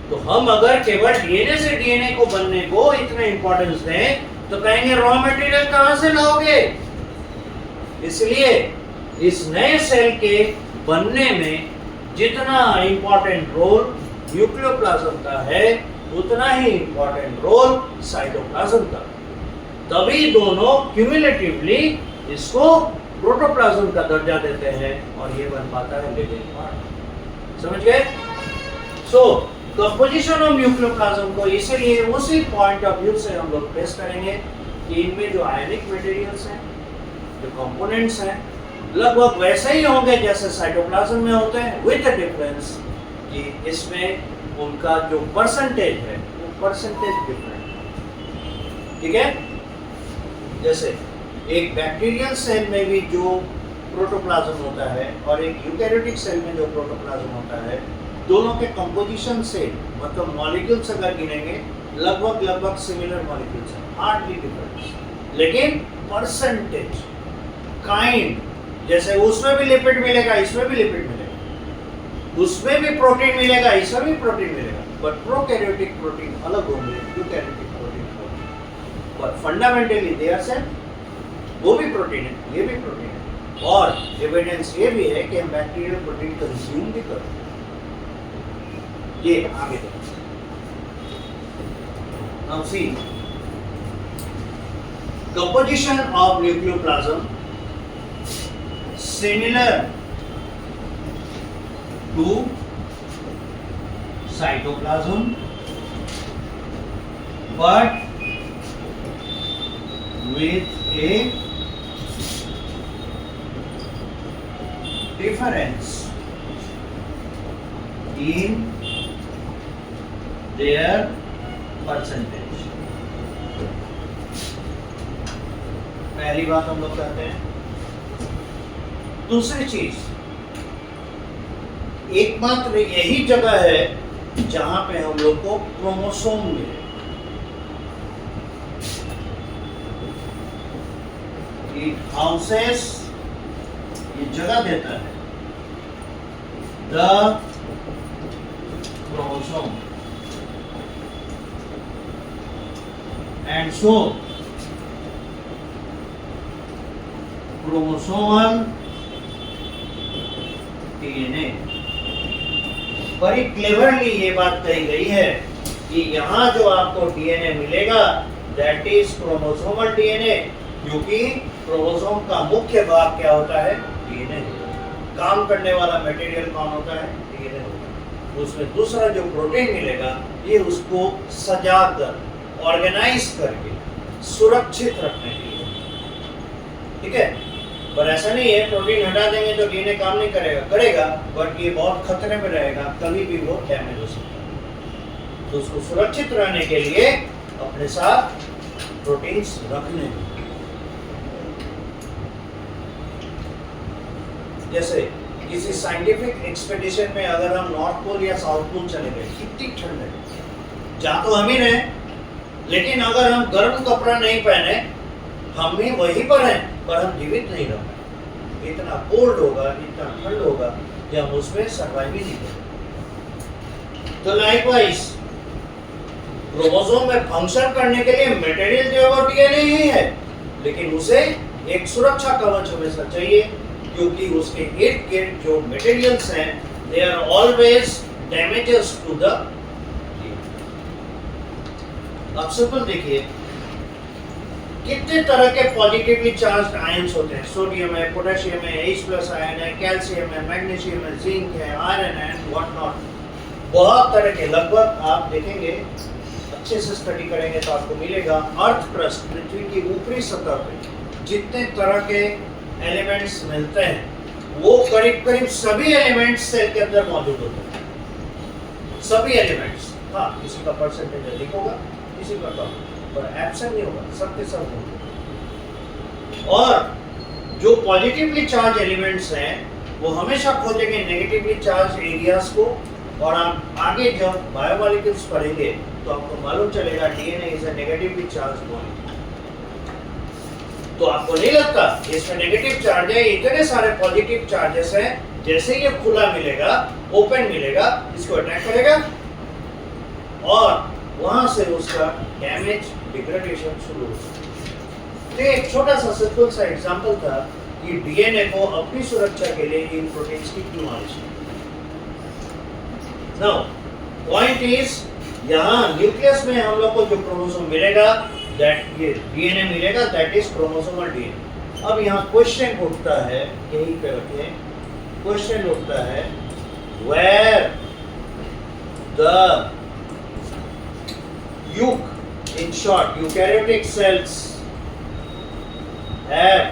तो हम अगर केवल डीएनए से डीएनए को बनने को इतना इंपॉर्टेंस दें तो कहेंगे रॉ मटेरियल कहां से लाओगे? इसलिए इस नए सेल के बनने में जितना इंपॉर्टेंट रोल न्यूक्लियोप्लाज्म का है, उतना ही इंपॉर्टेंट रोल साइटोप्लाज्म का। तभी दोनों क्यूमुलेटिवली इसको प्रोटोप्लाज्म का दर्जा देते हैं और ये बन पाता है लिविंग पार्ट। समझ गए? सो कंपोजिशन ऑफ न्यूक्लियोप्लाज्म को इसीलिए उसी पॉइंट ऑफ व्यू से हम लोग ट्रेस करेंगे कि इनमें जो आयनिक मटेरियल्स हैं, जो कंपोनेंट्स हैं, लगभग वैसे ही होंगे जैसे साइटोप्लाज्म में होते हैं, विद द डिफरेंस कि इसमें उनका जो परसेंटेज है वो परसेंटेज डिफरेंट है। ठीक है? जैसे एक बैक्टीरियल सेल में भी जो प्रोटोप्लाज्म होता है और एक यूकैरियोटिक सेल में जो प्रोटोप्लाज्म होता है, दोनों के कंपोजिशन से मतलब मॉलिक्यूल्स अगर गिनेंगे लगभग सिमिलर मॉलिक्यूल्स हैं, हार्डली डिफरेंस, लेकिन परसेंटेज काइंड, जैसे उसमें भी लिपिड मिलेगा, इसमें भी लिपिड मिलेगा, उसमें भी प्रोटीन मिलेगा, इसमें भी प्रोटीन मिलेगा, बट प्रोकैरियोटिक प्रोटीन अलग होंगे, यूकैरियोटिक प्रोटीन अलग, पर फंडामेंटली दे आर सेम। वो भी प्रोटीन है, ये भी प्रोटीन है, और एविडेंस ये भी है कि हम बैक्टीरियल प्रोटीन कंज्यूम भी करते हैं। ये आगे देखो। Now see, composition of nucleoplasm similar to cytoplasm, but with a difference in their percentage। पहली बात हम लोग कहते हैं। दूसरी चीज, एकमात्र यही जगह है जहां पे हम लोग को क्रोमोसोम मिले। इट हाउसेस, ये जगह देता है the chromosome, and so chromosomal DNA। बड़ी क्लेवरली ये बात कही गई है कि यहाँ जो आपको डीएनए मिलेगा दैट इज क्रोमोसोमल डीएनए, क्योंकि क्रोमोसोम का मुख्य भाग क्या होता है? डीएनए। काम करने वाला मटेरियल कौन होता है? डीएनए होता है। उसमें दूसरा जो प्रोटीन मिलेगा ये उसको सजाकर, ऑर्गेनाइज करके सुरक्षित रखने के लिए। ठीक है? पर ऐसा नहीं है प्रोटीन हटा देंगे तो डीएनए काम नहीं करेगा, करेगा, बट ये बहुत खतरे में रहेगा, कभी भी वो डैमेज हो सकता है। तो उसको सुरक्षित रहने के लिए अपने साथ प्रोटीन्स रखने। जैसे किसी साइंटिफिक एक्सपेडिशन में अगर हम नॉर्थ पोल या साउथ पोल चले गए, कितनी ठंड है, जा तो हम ही रहे, लेकिन अगर हम गर्म कपड़ा नहीं पहने, हम भी वहीं पर हैं, पर हम जीवित नहीं रह पाए। इतना कोल्ड होगा, इतना ठंड होगा कि हम उसमें सर्वाइव ही नहीं करेंगे। तो लाइकवाइज क्रोमोसोम में फंक्शन करने के लिए मटेरियल जो है डीएनए ही है, लेकिन उसे एक सुरक्षा कवच हमेशा चाहिए, क्योंकि उसके इर्द गिर्द जो मटेरियल्स हैं they are always damages to the. अब सिंपल देखिए कितने तरह के पॉजिटिवली चार्ज्ड आयंस होते हैं। सोडियम है, पोटेशियम है, H+ आयन है, कैल्शियम है, मैग्नीशियम है, जिंक है, आयरन है, व्हाट नॉट, बहुत तरह के। लगभग आप देखेंगे, अच्छे से स्टडी करेंगे तो आपको मिलेगा अर्थ क्रस्ट, पृथ्वी की ऊपरी सतह पे जितने तरह के एलिमेंट्स मिलते हैं वो करीब सभी एलिमेंट्स सेल के अंदर मौजूद होते हैं। सभी एलिमेंट्स, हाँ किसी का परसेंटेज अधिक होगा, किसी का कम, पर एब्सेंट नहीं होगा, सबके सब होंगे। और जो पॉजिटिवली चार्ज एलिमेंट्स हैं वो हमेशा खोजेंगे नेगेटिवली चार्ज एरियाज को, और आप आगे जब बायोमॉलिक्यूल्स पढ़ेंगे तो आपको मालूम चलेगा DNA is a negatively charge molecule. तो आपको नहीं लगता इसमें नेगेटिव चार्ज है, इतने सारे पॉजिटिव चार्जेस हैं, जैसे ये खुला मिलेगा, ओपन मिलेगा, इसको अटैक करेगा और वहां से उसका डैमेज, डिग्रेडेशन शुरू हो सकता है। एक छोटा सा सिंपल सा एग्जांपल था कि डीएनए को अपनी सुरक्षा के लिए इन प्रोटीन्स की क्यों आवश्यकता है। नाउ पॉइंट इज, यहाँ न्यूक्लियस में हम लोग को जो क्रोमोसोम मिलेगा दैट ये डीएनए मिलेगा, दैट इज क्रोमोसोमल डीएनए। अब यहाँ क्वेश्चन उठता है, यही पे रखें, क्वेश्चन उठता है where the euk, in short eukaryotic cells have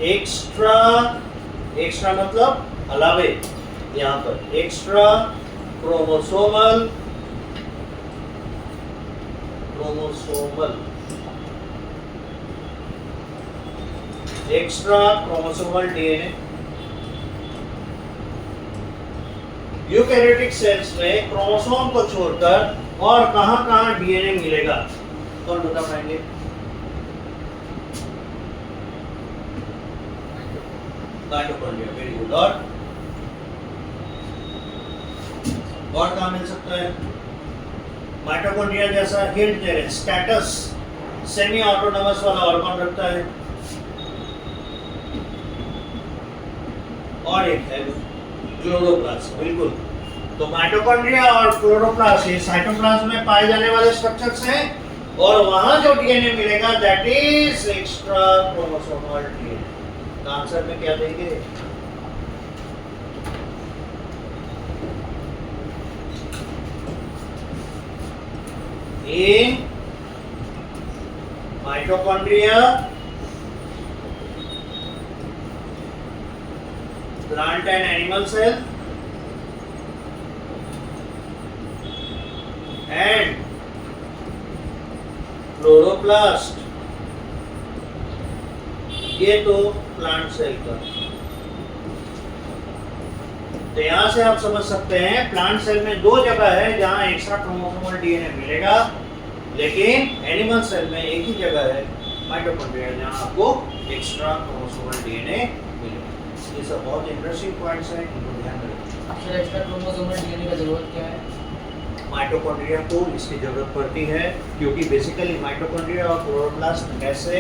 extra मतलब अलावे, यहाँ पर extra chromosomal DNA. Eukaryotic cells में क्रोमोसोम को छोड़कर और कहां-कहां डीएनए मिलेगा, कौन बता पाएंगे? Mitochondria, very good. और कहां मिल सकता है? माइटोकॉन्ड्रिया जैसा हिंट दे रहे, स्टेटस सेमी ऑटोनोमस वाला ऑर्गन रखता है, और एक है क्लोरोप्लास्ट। बिल्कुल, तो माइटोकॉन्ड्रिया और क्लोरोप्लास्ट ये साइटोप्लाज्म में पाए जाने वाले स्ट्रक्चर्स हैं, और वहां जो डीएनए मिलेगा that is extra chromosomal DNA. तो आंसर में क्या देंगे? in mitochondria, plant and animal cell, and chloroplast, ये तो प्लांट सेल का। तो यहां से आप समझ सकते हैं प्लांट सेल में दो जगह है जहां एक्स्ट्रा क्रोमोसोमल डीएनए मिलेगा, लेकिन एनिमल सेल में एक ही जगह है माइटोकॉन्ड्रिया जहां आपको एक्स्ट्रा क्रोमोसोमल डीएनए मिलेगा। ये सब बहुत इंटरेस्टिंग पॉइंट्स हैं, इनको ध्यान रखें। अक्सर एक्स्ट्रा क्रोमोसोमल डीएनए का जरूरत क्या है? माइटोकॉन्ड्रिया को इसकी जरूरत पड़ती है क्योंकि बेसिकली माइटोकॉन्ड्रिया और क्लोरोप्लास्ट ऐसे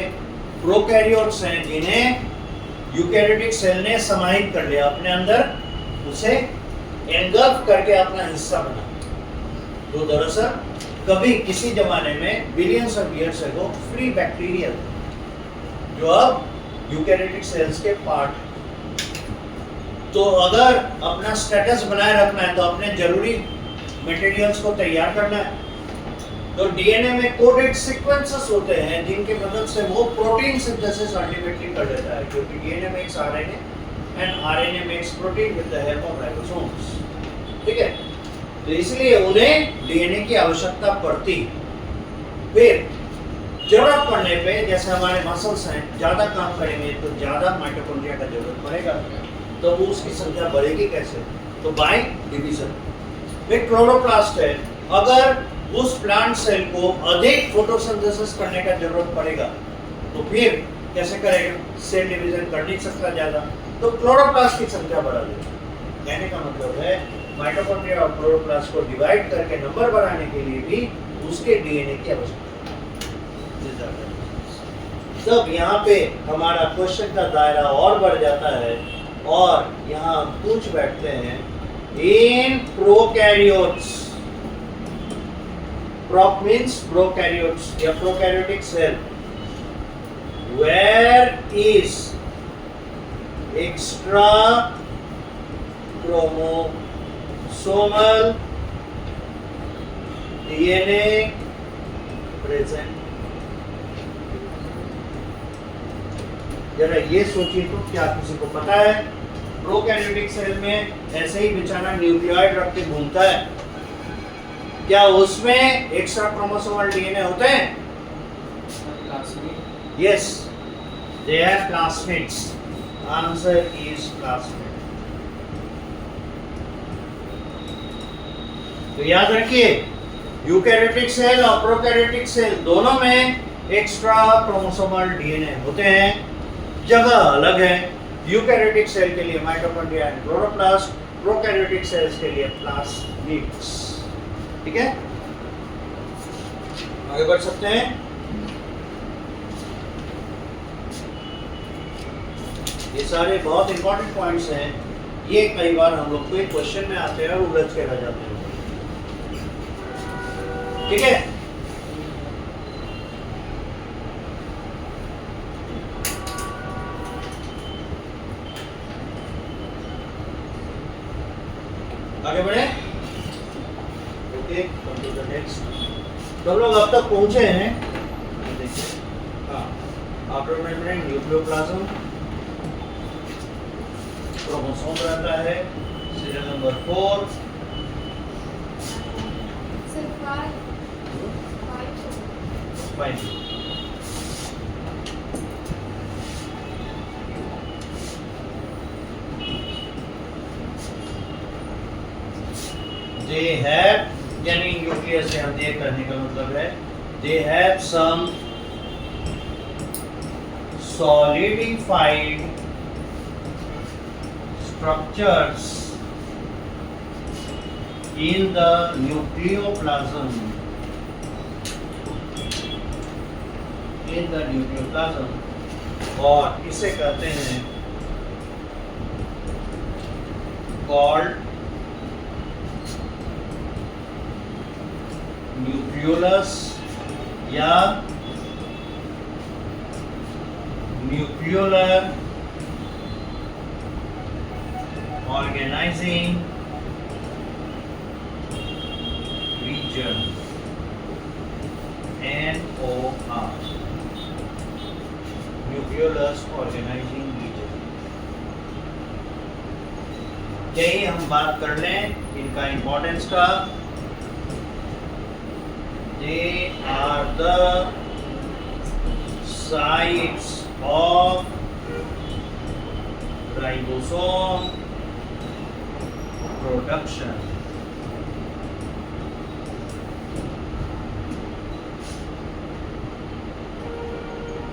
प्रोकैरियोट्स हैं जिन्हें यूकैरियोटिक सेल ने समाहित कर लिया अपने अंदर, उसे एंगल्फ करके अपना हिस्सा बना। तो दरअसल कभी किसी जमाने में billions of years ago free bacteria जो अब यूकैरियोटिक सेल्स के पार्ट। तो अगर अपना स्टेटस बनाए रखना है तो अपने जरूरी मटेरियल्स को तैयार करना है। तो डीएनए में कोडेड सीक्वेंसेस होते हैं जिनके मदद से वो प्रोटीन सिंथेसिस अल्टीमेटली कर देता है, क्योंकि DNA makes RNA and RNA makes protein with the help of ribosomes. ठीक है, तो इसलिए उन्हें डीएनए की आवश्यकता पड़ती। फिर जरूरत पड़ने पे जैसे हमारे मसल्स हैं ज्यादा काम करेंगे तो ज्यादा माइटोकॉन्ड्रिया का जरूरत पड़ेगा, तो वो उसकी संख्या बढ़ेगी कैसे? तो बाय डिवीजन। फिर क्लोरोप्लास्ट है, अगर उस प्लांट सेल को अधिक फोटोसिंथेसिस करने का जरूरत पड़ेगा तो फिर कैसे करेगा? सेल डिवीजन कर नहीं सकता ज्यादा, तो क्लोरोप्लास्ट की संख्या बढ़ा देगा। कहने का मतलब है माइटोकॉन्ड्रिया और क्लोरोप्लास्ट को डिवाइड करके नंबर बढ़ाने के लिए भी उसके डीएनए की आवश्यकता है। तब यहाँ पे हमारा क्वेश्चन का दायरा और बढ़ जाता है और यहाँ हम पूछ बैठते हैं in prokaryotes, prop means prokaryotes या prokaryotic cell, where is extra chromosomal DNA present? जरा ये सोचिए तो क्या किसी को पता है? प्रोकैरियोटिक सेल में ऐसे ही बेचारा न्यूक्लियोइड रख के घूमता है, क्या उसमें एक्स्ट्रा क्रोमोसोमल डीएनए होते हैं? Yes, they are plasmids. Answer is plasmid. तो याद रखिए यूकैरियोटिक सेल और प्रोकैरियोटिक सेल दोनों में एक्स्ट्रा क्रोमोसोमल डीएनए होते हैं, जगह अलग है। यूकैरियोटिक सेल के लिए mitochondria and chloroplast, prokaryotic cells के लिए प्लास्मिड्स। ठीक है, आगे बढ़ सकते हैं। ये सारे बहुत इंपॉर्टेंट पॉइंट्स हैं, ये कई बार हम लोग को एक क्वेश्चन में आते हैं और उलझ के रह जाते हैं। ठीक है, आगे बढ़े। Okay, come to the next. तो हम लोग अब तक पहुंचे हैं, देखिए, हाँ, आफ्टर मेम्ब्रेन न्यूक्लियोप्लाज्म, क्रोमोसोम रहता है, serial number 4, Sir, five. 5। They have, यानी न्यूक्लियस से हम ये करने का मतलब है, they have some solidified structures in the nucleoplasm. In the nucleoplasm, और इसे कहते हैं called न्यूक्लियोलस या nucleolar organising region, NOR, nucleolus organising region. यही हम बात कर लें इनका इंपॉर्टेंस का। They are the sites of ribosome production.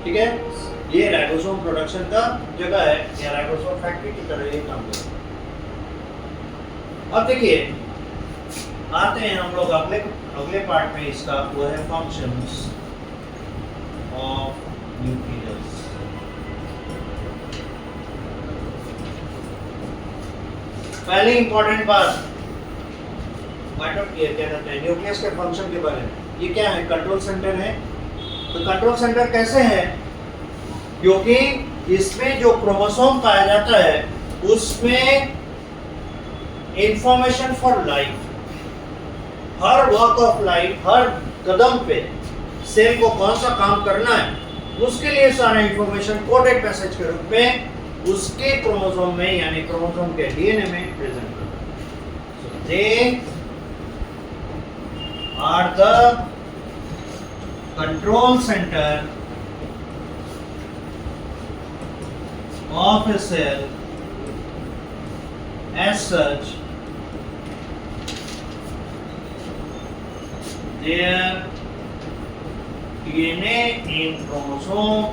ठीक है, ये राइबोसोम प्रोडक्शन का जगह है, या राइबोसोम फैक्ट्री की तरह ये काम करता है। अब देखिए, आते हैं हम लोग अगले पार्ट में इसका, वो है फंक्शंस ऑफ न्यूक्लियस। पहले इंपॉर्टेंट बात क्या कहते हैं न्यूक्लियस के फंक्शन के बारे में। ये क्या है? कंट्रोल सेंटर है। तो कंट्रोल सेंटर कैसे है? क्योंकि इसमें जो क्रोमोसोम पाया जाता है उसमें इंफॉर्मेशन फॉर लाइफ, हर वर्क ऑफ लाइफ, हर कदम पे सेल को कौन सा काम करना है उसके लिए सारा इंफॉर्मेशन कोडेड मैसेज के रूप में उसके क्रोमोसोम में, यानी क्रोमोसोम के डीएनए में प्रेजेंट करता है। They are the control centre of a cell, as such their DNA in chromosome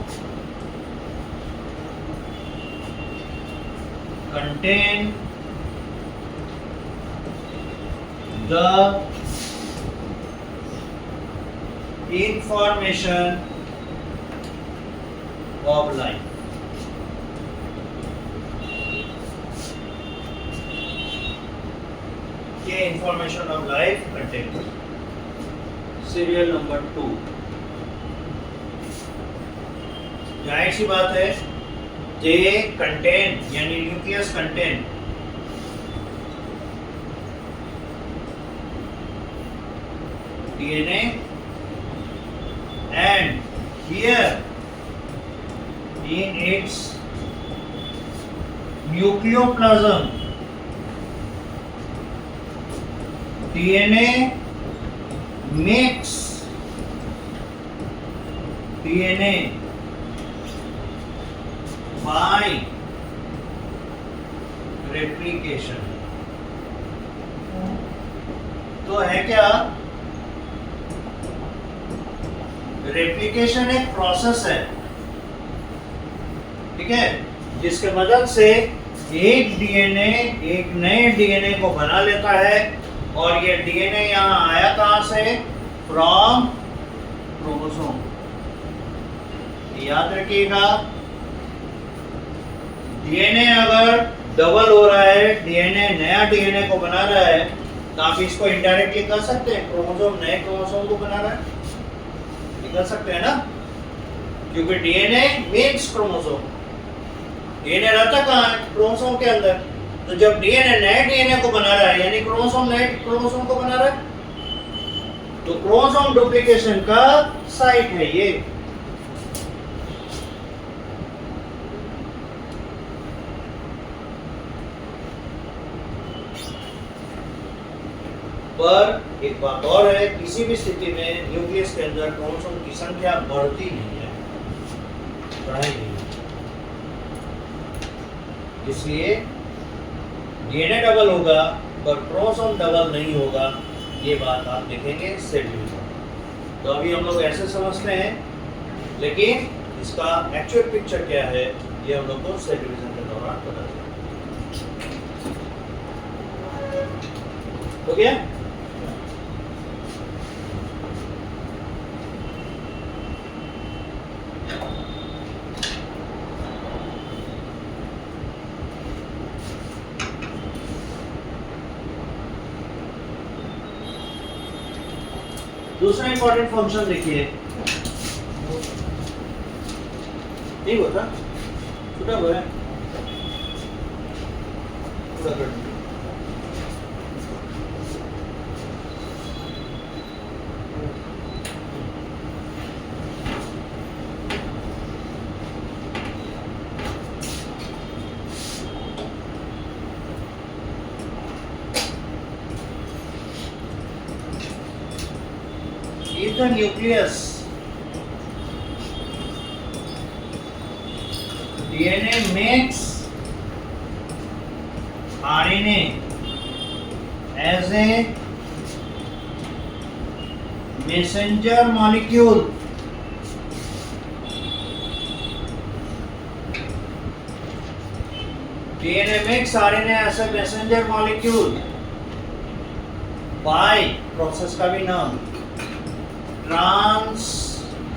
contain the information of life. ये information of life contain serial number 2। जाहिर सी बात है, जे कंटेन यानी nucleus contain DNA and here in its nucleoplasm DNA makes DNA by replication। तो है क्या? रेप्लिकेशन एक प्रोसेस है, ठीक है, जिसके मदद से एक डीएनए एक नए डीएनए को बना लेता है। और ये डीएनए यहाँ आया कहाँ से? From chromosome. याद रखिएगा, डीएनए अगर डबल हो रहा है, डीएनए नया डीएनए को बना रहा है, तो आप इसको इनडायरेक्टली कर सकते हैं, क्रोमोसोम नए क्रोमोसोम को बना रहा है, निकल सकते हैं ना, क्योंकि डीएनए मीन्स क्रोमोसोम। डीएनए रहता कहाँ है? क्रोमोसोम के अंदर। तो जब डीएनए नए डीएनए को बना रहा है, यानी क्रोमोसोम नए क्रोमोसोम को बना रहा है, तो क्रोमोसोम डुप्लीकेशन का साइट है ये। पर एक बात और है, किसी भी स्थिति में न्यूक्लियस के अंदर क्रोमोसोम की संख्या बढ़ती नहीं है, बढ़ाई नहीं है। इसलिए डीएनए डबल होगा पर क्रोमोसोम डबल नहीं होगा, ये बात आप देखेंगे सेल डिवीजन। तो अभी हम लोग ऐसे समझते हैं, लेकिन इसका एक्चुअल पिक्चर क्या है ये हम लोग को सेल डिवीजन के दौरान पता चलेगा। हो गया? दूसरा इंपॉर्टेंट फंक्शन देखिए, नहीं होता छोटा हुआ है, पूरा कर दो। If the nucleus DNA makes RNA as a messenger molecule, DNA makes RNA as a messenger molecule by process का भी नाम ट्रांसक्रिप्शन।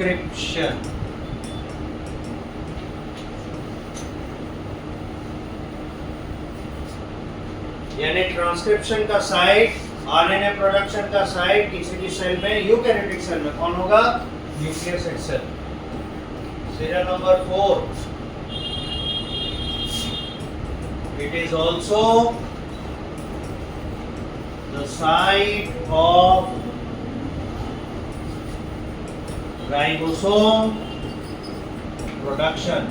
यानी ट्रांसक्रिप्शन का साइट, आरएनए प्रोडक्शन का साइट किसी भी सेल में, यूकैरियोटिक सेल में कौन होगा? Nucleus cell. Serial number 4, it is also the site of ribosome production.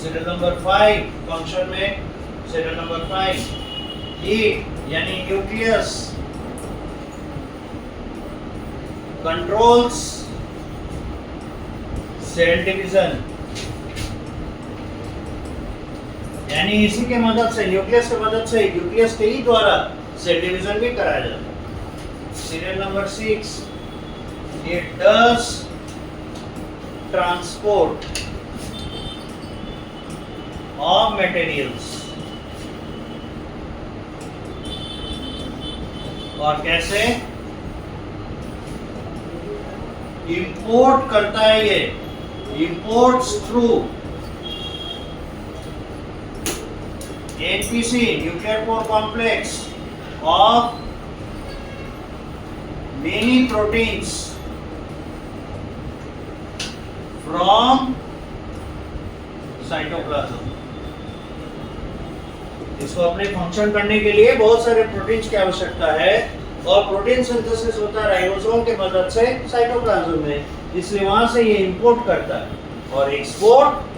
Serial number 5 function में, सीरियल नंबर 5 ई यानी न्यूक्लियस कंट्रोल्स सेल डिवीजन, यानी इसी के मदद से, न्यूक्लियस की मदद से, न्यूक्लियस के ही द्वारा सेल डिवीजन भी कराया जाता है। Serial number 6, it does transport of materials। और कैसे इंपोर्ट करता है ये? Imports through NPC, nuclear pore complex of many proteins from cytoplasm। इसको अपने फंक्शन करने के लिए बहुत सारे प्रोटीन्स की आवश्यकता है, और प्रोटीन सिंथेसिस होता है राइबोसोम के मदद से साइटोप्लाज्म में, इसलिए वहां से ये इंपोर्ट करता है और export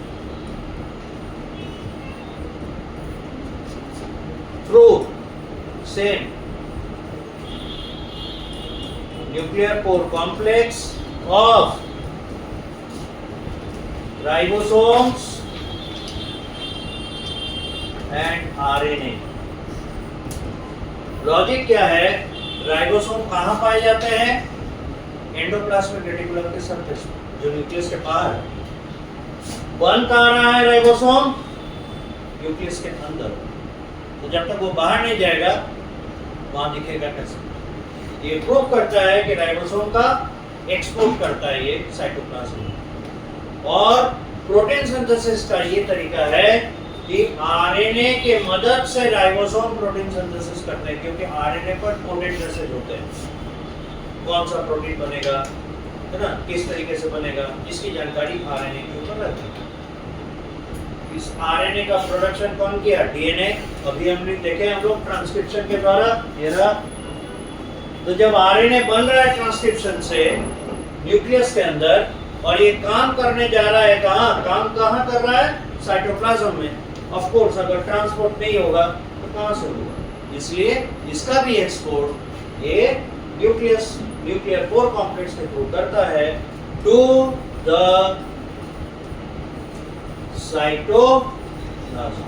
through same nuclear pore complex of ribosomes and RNA। Logic क्या है? राइबोसोम कहाँ पाए जाते हैं? एंडोप्लाज्मिक रेटिकुलम के सरफेस, जो न्यूक्लियस के बाहर है। बन कहाँ रहा है राइबोसोम? न्यूक्लियस के अंदर। तो जब तक वो बाहर नहीं जाएगा वहां दिखेगा कैसे? ये प्रूव करता है कि राइबोसोम का एक्सपोर्ट करता है ये साइटोप्लाज्म में। और प्रोटीन सिंथेसिस का ये तरीका है कि आरएनए के मदद से राइबोसोम प्रोटीन सिंथेसिस करते हैं, क्योंकि आरएनए पर कोडेड मैसेज होते हैं। कौन सा प्रोटीन बनेगा, है ना, किस तरीके से बनेगा, इसकी जानकारी आरएनए के ऊपर रहती है। इस आरएनए का प्रोडक्शन कौन किया? डीएनए। अभी हमने देखे हम लोग ट्रांसक्रिप्शन के द्वारा, ये रहा। तो जब आरएनए बन रहा है ट्रांसक्रिप्शन से न्यूक्लियस के अंदर, और ये काम करने जा रहा है कहाँ? काम कहाँ कर रहा है? साइटोप्लाज्म में। ऑफ कोर्स अगर ट्रांसपोर्ट नहीं होगा तो कहाँ से होगा? इसलिए इसका भी एक्सपोर्ट ये न्यूक्लियर कोर कॉम्प्लेक्स के थ्रू करता है टू द साइटोप्लाज्म।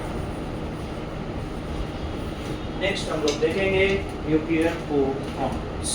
नेक्स्ट हम लोग देखेंगे न्यूक्लियर कोर कॉम्प्लेक्स।